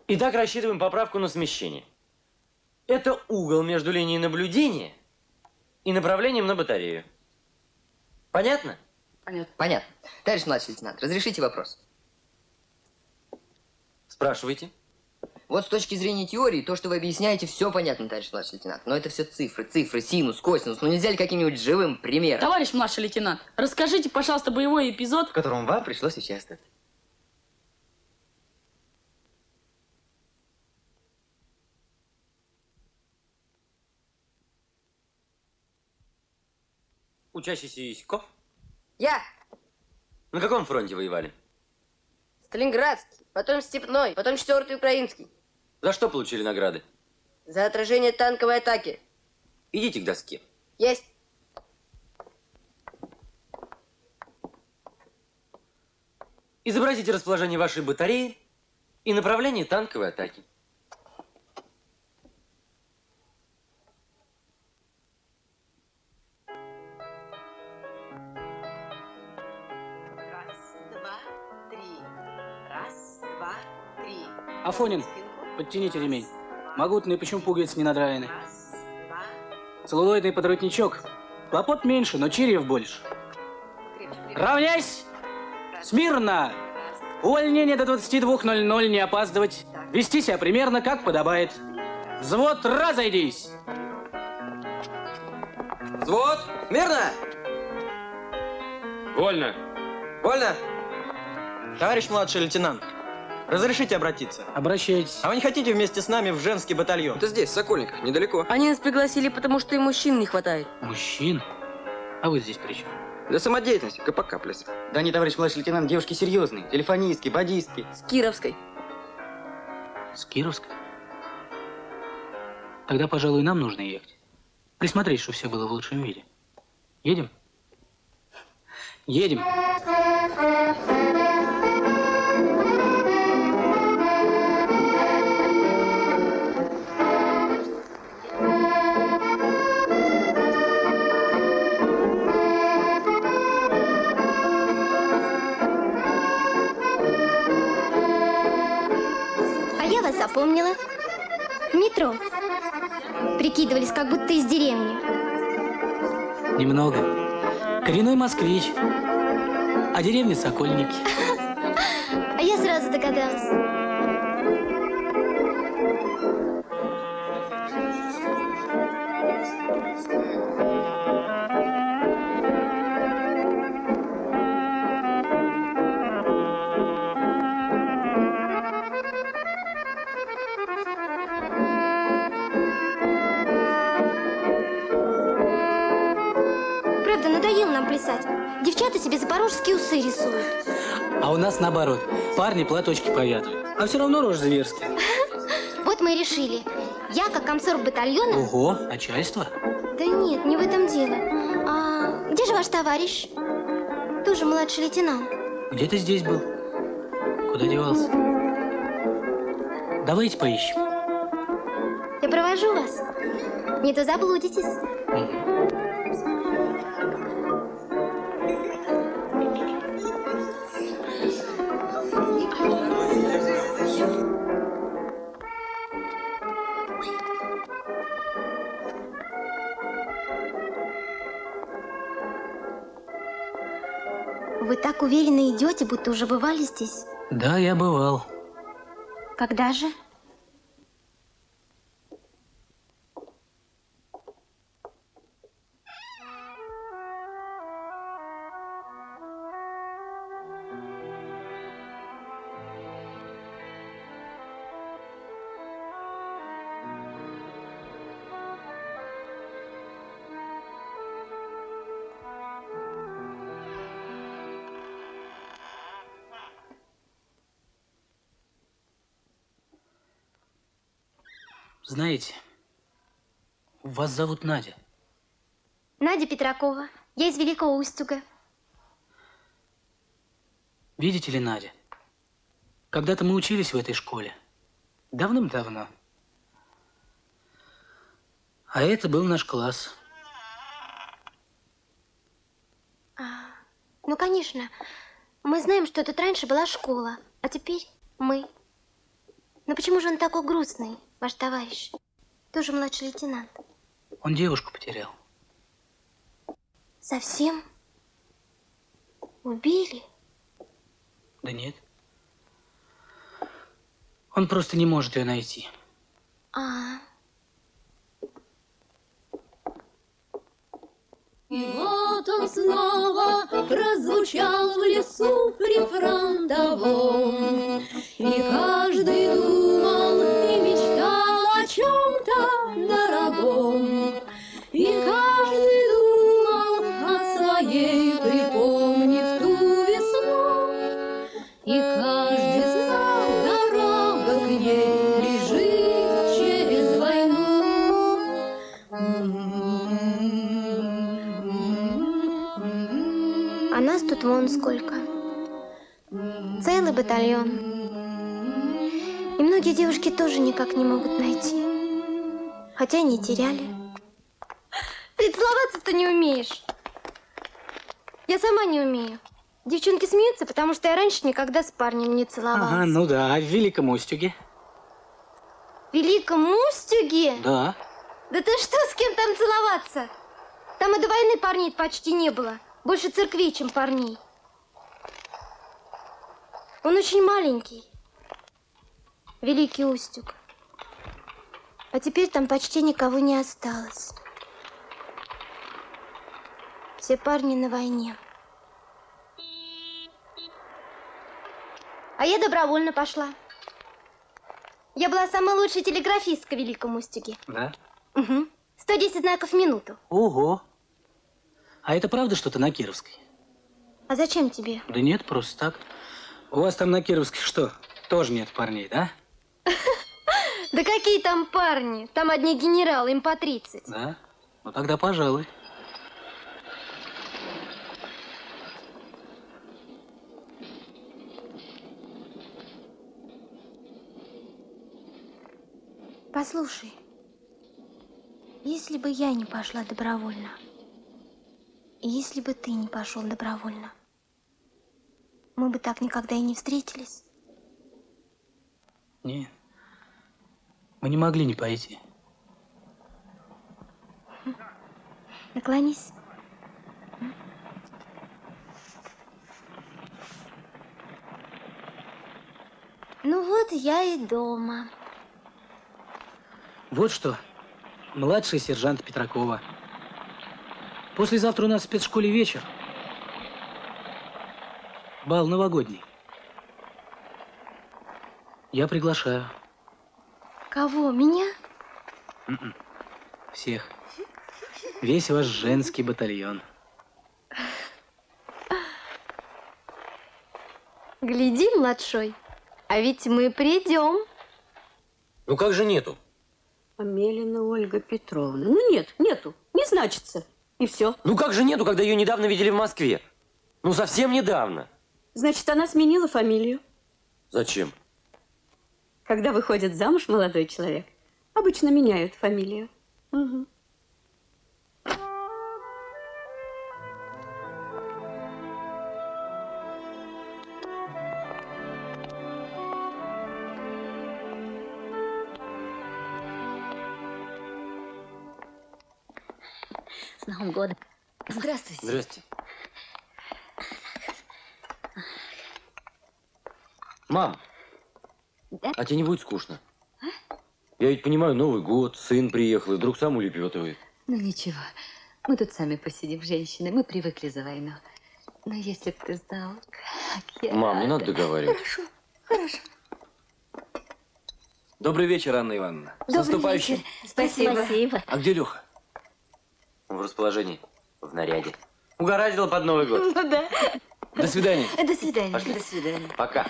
Итак, рассчитываем поправку на смещение. Это угол между линией наблюдения и направлением на батарею. Понятно?
Понятно. Понятно. Товарищ младший лейтенант, разрешите вопрос?
Спрашивайте.
Вот с точки зрения теории, то, что вы объясняете, все понятно, товарищ младший лейтенант. Но это все цифры, синус, косинус. Ну нельзя ли каким-нибудь живым примером?
Товарищ младший лейтенант, расскажите, пожалуйста, боевой эпизод,
В котором вам пришлось участвовать.
Учащийся Исиков.
Я.
На каком фронте воевали?
Сталинградский, потом Степной, потом 4-й Украинский.
За что получили награды?
За отражение танковой атаки.
Идите к доске.
Есть.
Изобразите расположение вашей батареи и направление танковой атаки.
Афонин, подтяните ремень. Могутный, почему пуговицы не надраены? Целлулоидный подворотничок. Хлопот меньше, но чирьев больше. Равняйсь! Смирно! Увольнение до 22:00, не опаздывать. Вести себя примерно как подобает. Взвод, разойдись!
Взвод, смирно!
Вольно.
Вольно!
Товарищ младший лейтенант, разрешите обратиться?
Обращайтесь.
А вы не хотите вместе с нами в женский батальон?
Это здесь, в Сокольниках, недалеко.
Они нас пригласили, потому что и мужчин не хватает.
Мужчин? А вы здесь при чем?
Для самодеятельности, КПК плюс. Да не, товарищ младший лейтенант, девушки серьезные. Телефонистки, бодистки.
С Кировской.
С Кировской? Тогда, пожалуй, нам нужно ехать. Присмотреть, чтобы все было в лучшем виде. Едем? Едем.
А я вас запомнила. В метро. Прикидывались, как будто из деревни.
Немного. Коренной москвич. А деревня Сокольники.
А я сразу догадалась. Правда, надоело нам плясать. Девчата себе запорожские усы рисуют.
А у нас наоборот. Парни платочки повязывают. А все равно рожь зверская.
Вот мы и решили. Я, как комсорг батальона...
Ого, начальство?
Да нет, не в этом дело. А где же ваш товарищ? Тоже младший лейтенант.
Где-то здесь был. Куда девался? Давайте поищем.
Я провожу вас. Не то заблудитесь. Вы так уверенно идете, будто уже бывали здесь.
Да, я бывал.
Когда же?
Знаете, вас зовут Надя.
Надя Петракова. Я из Великого Устюга.
Видите ли, Надя, когда-то мы учились в этой школе. Давным-давно. А это был наш класс.
Ну, конечно. Мы знаем, что тут раньше была школа, а теперь мы. Но почему же он такой грустный, ваш товарищ? Тоже младший лейтенант.
Он девушку потерял.
Совсем? Убили?
Да нет. Он просто не может ее найти.
И вот он снова прозвучал в лесу прифронтовом, и каждый думал и мечтал о чем-то дорогом, и каждый думал о своей, припомнив ту весну, и каждый знал, дорога к ней лежит через войну.
А нас тут вон сколько. Целый батальон. И многие девушки тоже никак не могут найти. Хотя и не теряли. Ты целоваться-то не умеешь. Я сама не умею. Девчонки смеются, потому что я раньше никогда с парнем не целовалась.
Ага, ну да, а в Великом Устюге?
В Великом Устюге?
Да.
Да ты что, с кем там целоваться? Там и до войны парней почти не было. Больше церквей, чем парней. Он очень маленький. Великий Устюг. А теперь там почти никого не осталось. Все парни на войне. А я добровольно пошла. Я была самая лучшая телеграфистка в Великом Устюге.
Да?
Угу. 110 знаков в минуту.
Ого. А это правда, что ты на Кировской?
А зачем тебе?
Да нет, просто так. У вас там на Кировской что, тоже нет парней, да?
Да какие там парни? Там одни генералы, им по 30.
Да? Ну тогда пожалуй.
Послушай, если бы я не пошла добровольно, и если бы ты не пошел добровольно, мы бы так никогда и не встретились.
Нет. Мы не могли не пойти.
Наклонись. Ну вот я и дома.
Вот что, младший сержант Петракова. Послезавтра у нас в спецшколе вечер. Бал новогодний. Я приглашаю.
Кого? Меня?
Всех. Весь ваш женский батальон.
Гляди, младшой, а ведь мы придем.
Ну как же нету?
Амелина Ольга Петровна. Ну нет, нету, не значится. И все.
Ну как же нету, когда ее недавно видели в Москве? Ну совсем недавно.
Значит, она сменила фамилию.
Зачем?
Когда выходит замуж молодой человек, обычно меняют фамилию. Угу.
С Новым годом. Здравствуйте.
Здрасте. Мам,
Да?
а тебе не будет скучно? Я ведь понимаю, Новый год, сын приехал, и вдруг сам улепетывает.
Ну ничего, мы тут сами посидим, женщины, мы привыкли за войну. Но если бы ты знал, как я
Мам, не
рада.
надо договаривать.
Хорошо, хорошо.
Добрый вечер, Анна Ивановна. С
Добрый
наступающим.
вечер. Спасибо.
А где Леха?
В расположении, в наряде. Угораздило под Новый год.
Ну да.
До свидания.
До свидания.
Пошли.
До свидания.
Пока.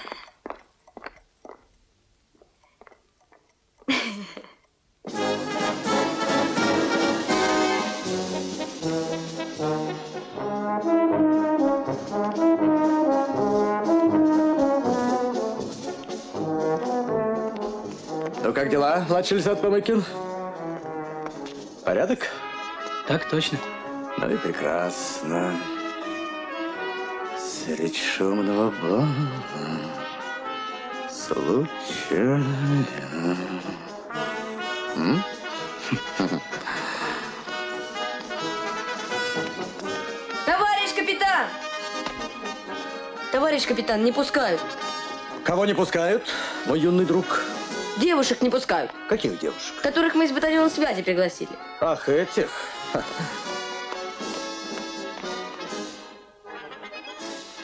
Ну, как дела, младший лейтенант Мамыкин? Порядок?
Так точно.
Ну и прекрасно. Средь шумного бала случайно.
Товарищ капитан! Товарищ капитан, не пускают.
Кого не пускают, мой юный друг?
Девушек не пускают.
Каких девушек?
Которых мы из батальона связи пригласили.
Ах, этих.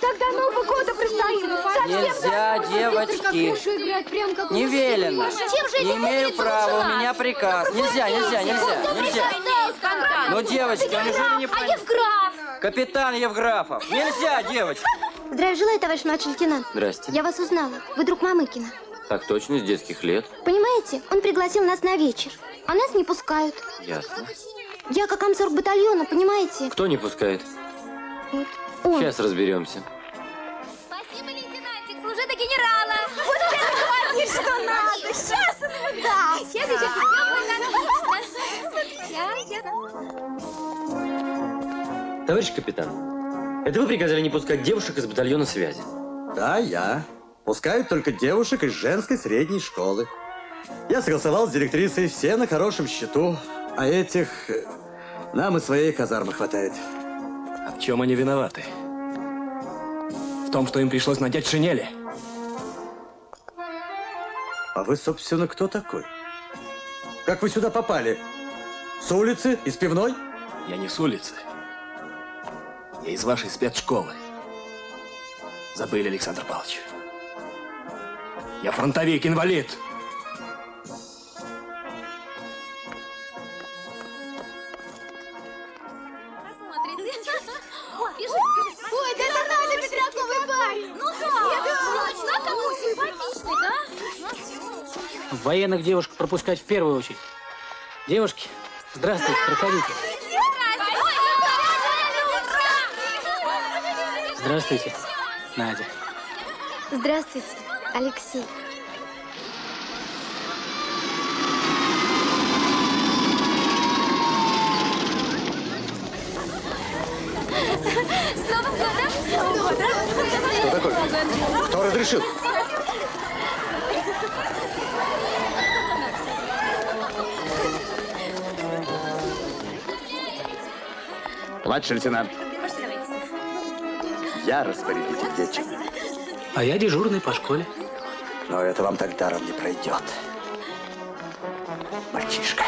Тогда Новый год предстоит.
Нельзя, девочки. Не велено. Не имею права, у меня приказ. Нельзя. Ну, девочки, неужели не понимаете?
Евграф!
Капитан Евграфов. Нельзя, девочки.
Здравия желаю, товарищ младший лейтенант.
Здрасте.
Я вас узнала. Вы друг Мамыкина.
Так точно, с детских лет.
Понимаете, он пригласил нас на вечер, а нас не пускают.
Ясно.
Я как комсорг батальона, понимаете?
Кто не пускает?
Вот он.
Сейчас разберемся.
Спасибо, лейтенантик, служи до генерала. Вот это хватит, что надо. Сейчас он даст. Сейчас.
Товарищ капитан, это вы приказали не пускать девушек из батальона связи?
Да, я. Пускают только девушек из женской средней школы. Я согласовал с директрисой, все на хорошем счету. А этих нам и своей казармы хватает.
А в чем они виноваты? В том, что им пришлось надеть шинели.
А вы, собственно, кто такой? Как вы сюда попали? С улицы? Из пивной?
Я не с улицы. Я из вашей спецшколы. Забыли, Александр Павлович. Я фронтовик, инвалид.
Ой, да это Надя Петряковый парень. Ну да. Точно, какой симпатичный, да?
Военных девушек пропускать в первую очередь. Девушки, здравствуйте, проходите. Здравствуйте, Надя.
Здравствуйте, Алексей.
С Новым годом! С Новым годом!
Кто такой? Кто разрешил? Младший лейтенант. Я распорядитель девочек.
А я дежурный по школе.
Но это вам так даром не пройдет. Мальчишка.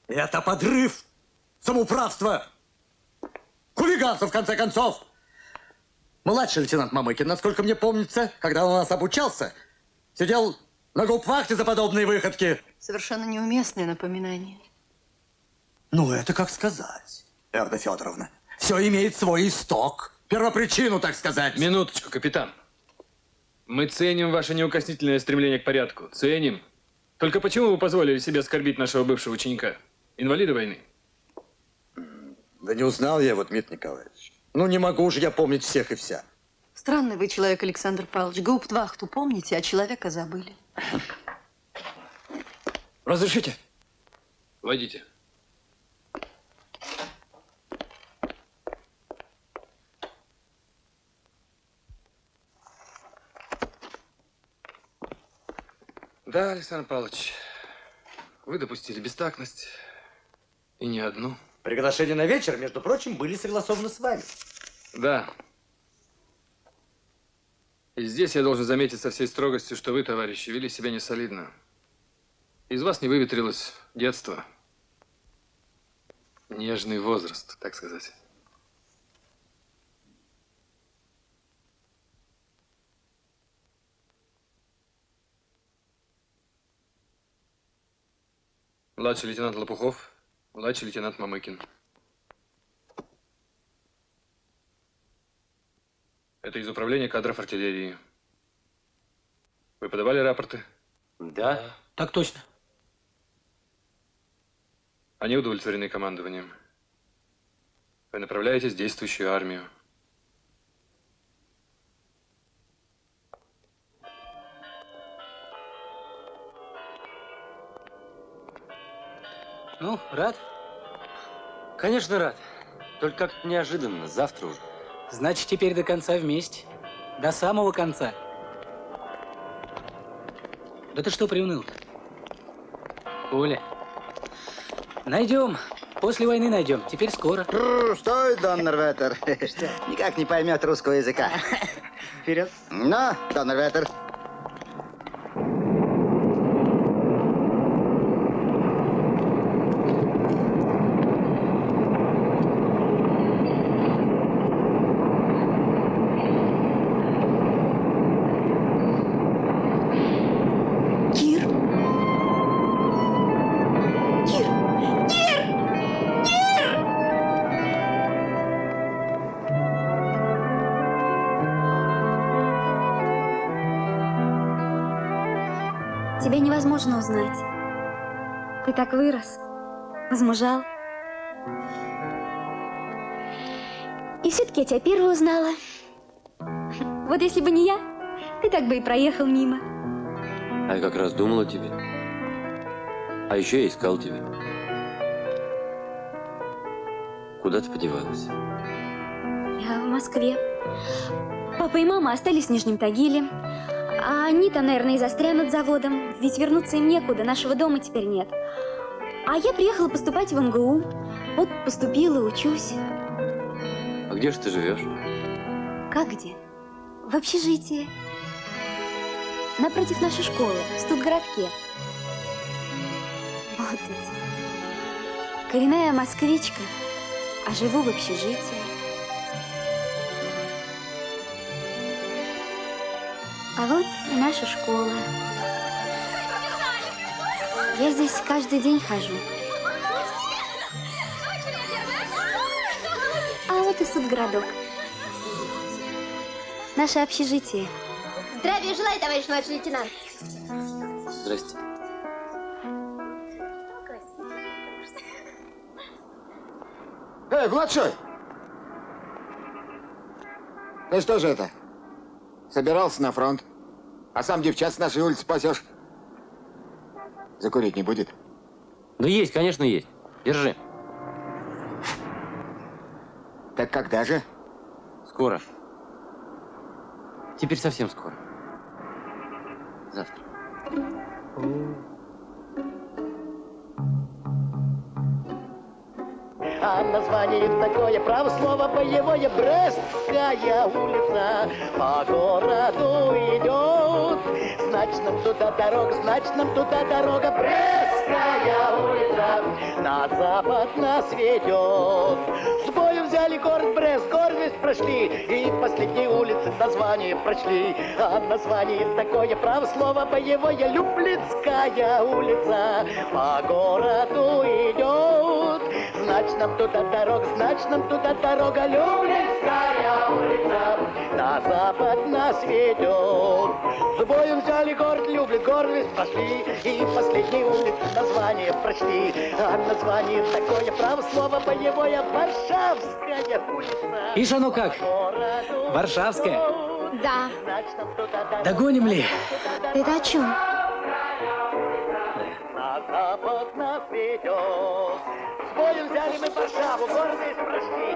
Это подрыв, самоуправство, хулиганство, в конце концов. Младший лейтенант Мамыкин, насколько мне помнится, когда он у нас обучался, сидел на гауптвахте за подобные выходки.
Совершенно неуместное напоминание.
Ну, это как сказать, Эрна Федоровна. Все имеет свой исток, первопричину, так сказать.
Минуточку, капитан. Мы ценим ваше неукоснительное стремление к порядку. Ценим. Только почему вы позволили себе оскорбить нашего бывшего ученика? Инвалида войны?
Да не узнал я его, Дмитрий Николаевич. Ну, не могу же я помнить всех и вся.
Странный вы человек, Александр Павлович. Гауптвахту помните, а человека забыли.
Разрешите?
Войдите. Да, Александр Павлович, вы допустили бестактность. И не одну.
Приглашения на вечер, между прочим, были согласованы с вами.
Да. И здесь я должен заметить со всей строгостью, что вы, товарищи, вели себя несолидно. Из вас не выветрилось детство. Нежный возраст, так сказать. Младший лейтенант Лопухов, младший лейтенант Мамыкин. Это из управления кадров артиллерии. Вы подавали рапорты?
Да.
Так точно.
Они удовлетворены командованием. Вы направляетесь в действующую армию.
Ну, рад?
Конечно, рад. Только как-то неожиданно. Завтра уже.
Значит, теперь до конца вместе. До самого конца. Да ты что приуныл-то? Оля. Найдем. После войны найдем. Теперь скоро.
Стой, Доннерветер. Никак не поймет русского языка.
Вперед.
Ну, Доннерветер.
Тебя невозможно узнать. Ты так вырос, возмужал. И все-таки я тебя первую узнала. Вот если бы не я, ты так бы и проехал мимо.
А я как раз думал о тебе. А еще я искал тебя. Куда ты подевалась?
Я в Москве. Папа и мама остались в Нижнем Тагиле. А они там, наверное, и застрянут заводом. Ведь вернуться им некуда, нашего дома теперь нет. А я приехала поступать в МГУ. Вот поступила, учусь.
А где же ты живешь?
Как где? В общежитии. Напротив нашей школы, в студгородке. Вот ведь. Коренная москвичка, а живу в общежитии. А вот и наша школа. Я здесь каждый день хожу. А вот и студгородок. Наше общежитие.
Здравия желаю, товарищ младший лейтенант.
Здрасте.
Эй, младшой! Ты что же это? Собирался на фронт, а сам девчат с нашей улицы пасешь. Закурить не будет?
Ну есть, конечно, есть. Держи.
Так когда же?
Скоро. Теперь совсем скоро. Завтра.
А название такое, право слово боевое, Брестская улица. По городу идет, значит нам туда дорога, значит нам туда дорога. Брестская улица, на запад нас ведет. С боем взяли город Брест, гордость прошли, и последние улицы название прочли. А название такое, право слово боевое, Люблинская улица. По городу идет, значит нам туда дорога, значит нам туда дорога. Люблинская улица, на запад нас ведет. С боем взяли город Люблин, гордость пошли, и последние улицы название прочли. А название такое, право слово боевое, Варшавская улица.
Ишь, оно как? Варшавская.
Да.
Догоним ли?
Ты-то о чем?
На запад нас ведет. С боем взяли мы Варшаву, гордость прошли.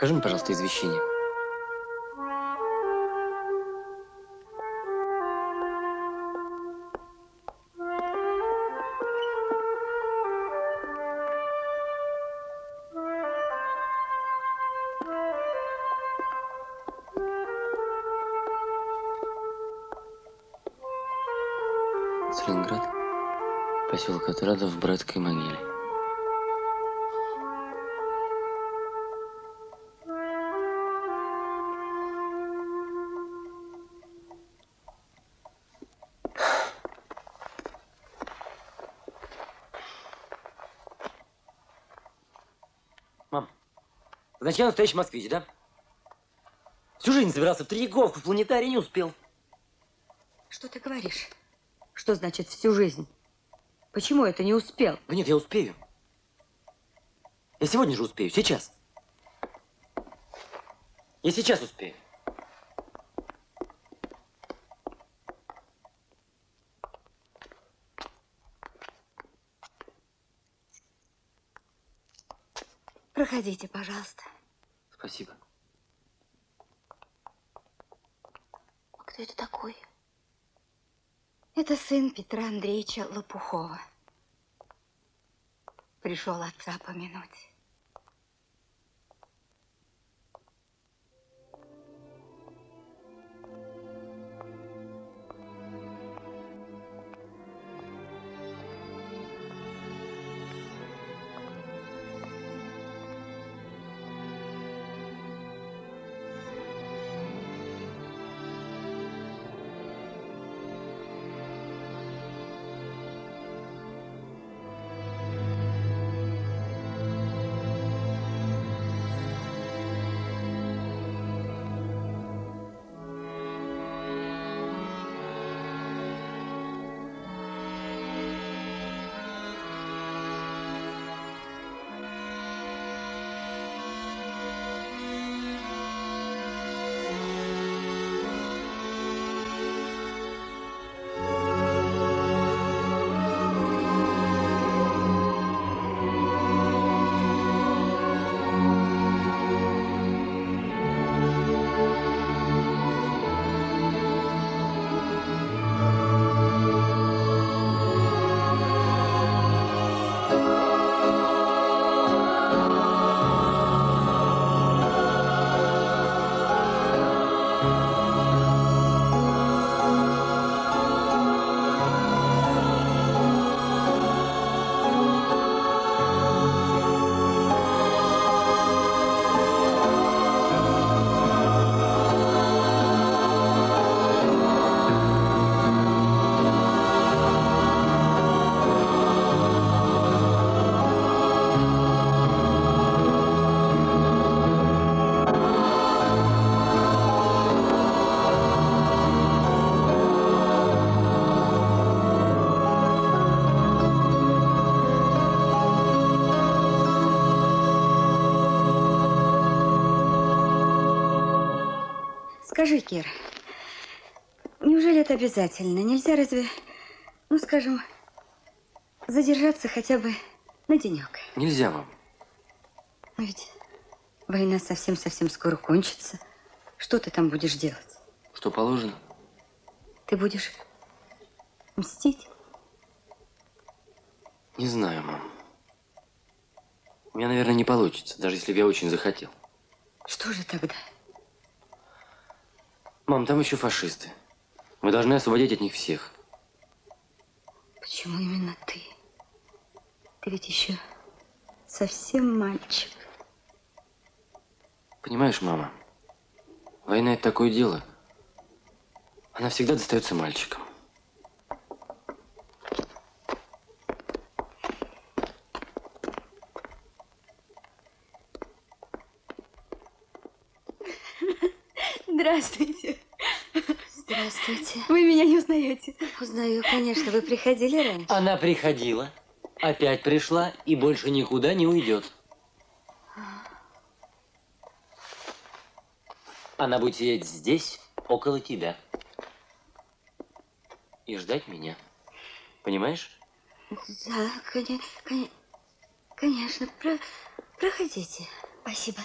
Покажи мне, пожалуйста, извещение.
Сталинград, поселок Отрадов в братской могиле. Мам, значит, я настоящий москвич, да? Всю жизнь собирался в Третьяковку, в планетарий, не успел.
Что ты говоришь? Что значит всю жизнь? Почему это не успел?
Да нет, я успею. Я сегодня же успею, сейчас. Я сейчас успею.
Проходите, пожалуйста.
Спасибо.
А кто это такой? Это сын Петра Андреевича Лопухова. Пришел отца помянуть. Скажи, Кир, неужели это обязательно? Нельзя разве, ну, скажем, задержаться хотя бы на денек?
Нельзя, мам.
Но ведь война совсем-совсем скоро кончится. Что ты там будешь делать?
Что положено?
Ты будешь мстить?
Не знаю, мам. У меня, наверное, не получится, даже если бы я очень захотел.
Что же тогда?
Мам, там еще фашисты. Мы должны освободить от них всех.
Почему именно ты? Ты ведь еще совсем мальчик.
Понимаешь, мама, война – это такое дело. Она всегда достается мальчикам.
Здравствуйте.
Здравствуйте.
Вы меня не узнаете?
Узнаю, конечно. Вы приходили раньше?
Она приходила, опять пришла и больше никуда не уйдет. Она будет сидеть здесь, около тебя. И ждать меня. Понимаешь?
Да, конечно. Проходите.
Спасибо.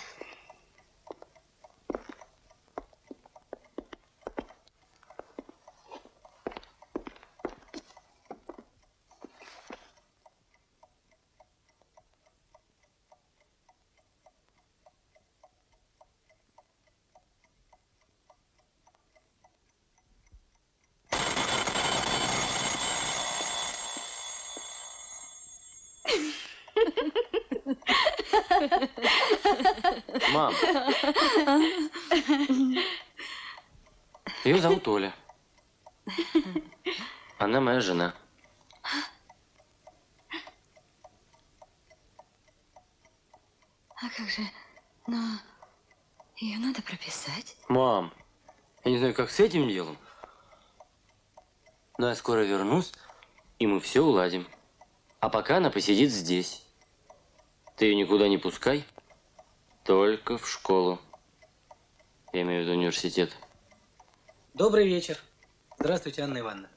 Мам. Ее зовут Оля. Она моя жена.
А как же? Но ее надо прописать.
Мам, я не знаю, как с этим делом. Но я скоро вернусь, и мы все уладим. А пока она посидит здесь. Ты ее никуда не пускай. Только в школу. Я имею в виду университет.
Добрый вечер. Здравствуйте, Анна Ивановна.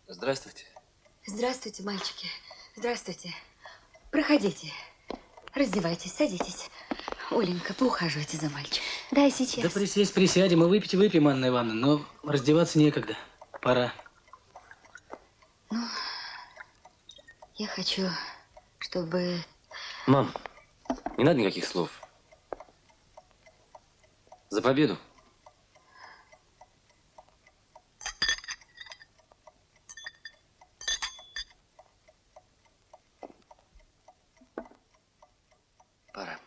Здравствуйте.
Здравствуйте, мальчики. Здравствуйте. Проходите. Раздевайтесь, садитесь. Оленька, поухаживайте за мальчиком.
Да, сейчас.
Да присесть присядем и выпить выпьем, Анна Ивановна, но раздеваться некогда. Пора.
Ну, я хочу, чтобы...
Мам, не надо никаких слов. За победу. Пора.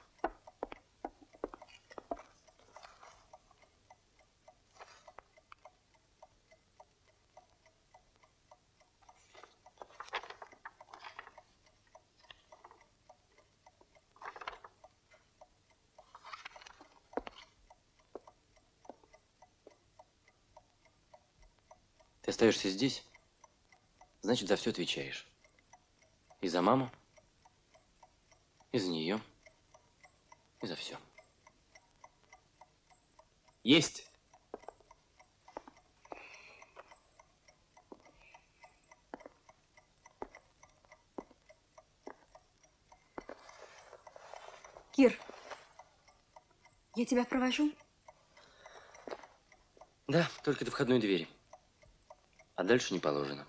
Ты остаешься здесь, значит, за все отвечаешь. И за маму, и за нее, и за все.
Есть.
Кир, я тебя провожу?
Да, только до входной двери. А дальше не положено.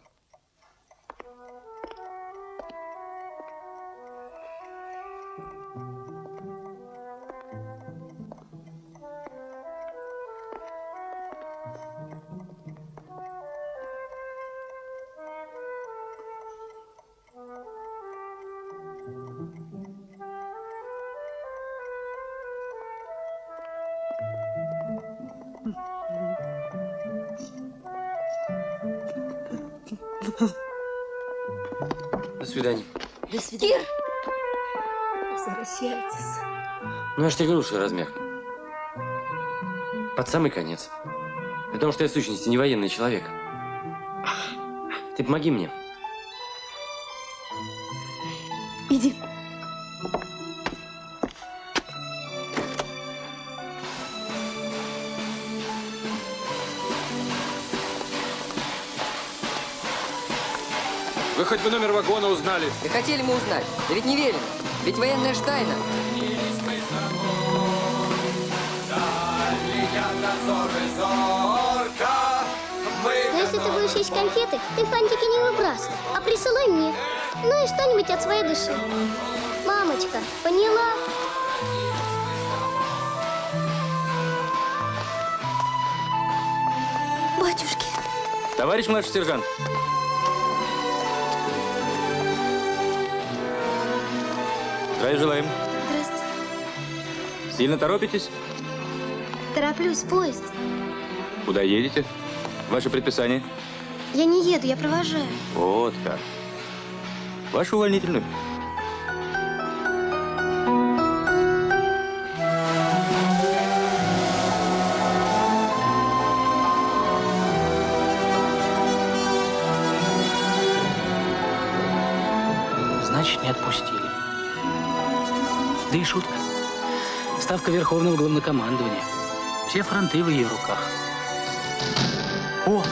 До свидания.
До свидания. Кир! Возвращайтесь.
Ну, я ж тебе говорю, что я размякну. Под самый конец. Потому что я в сущности не военный человек. Ты помоги мне.
Иди.
Вы хоть бы номер вагона узнали?
И хотели мы узнать. Да ведь не верим. Ведь военная ж тайна.
Но если ты будешь есть конфеты, ты фантики не выбрасывай, а присылай мне. Ну и что-нибудь от своей души. Мамочка, поняла?
Батюшки.
Товарищ младший сержант. Здравия желаем.
Здравствуйте.
Сильно торопитесь?
Тороплюсь, поезд.
Куда едете? Ваше предписание?
Я не еду, я провожаю.
Вот как. Вашу увольнительную.
Значит, не отпустили. Да и шутка. Ставка Верховного Главнокомандования. Все фронты в ее руках. О,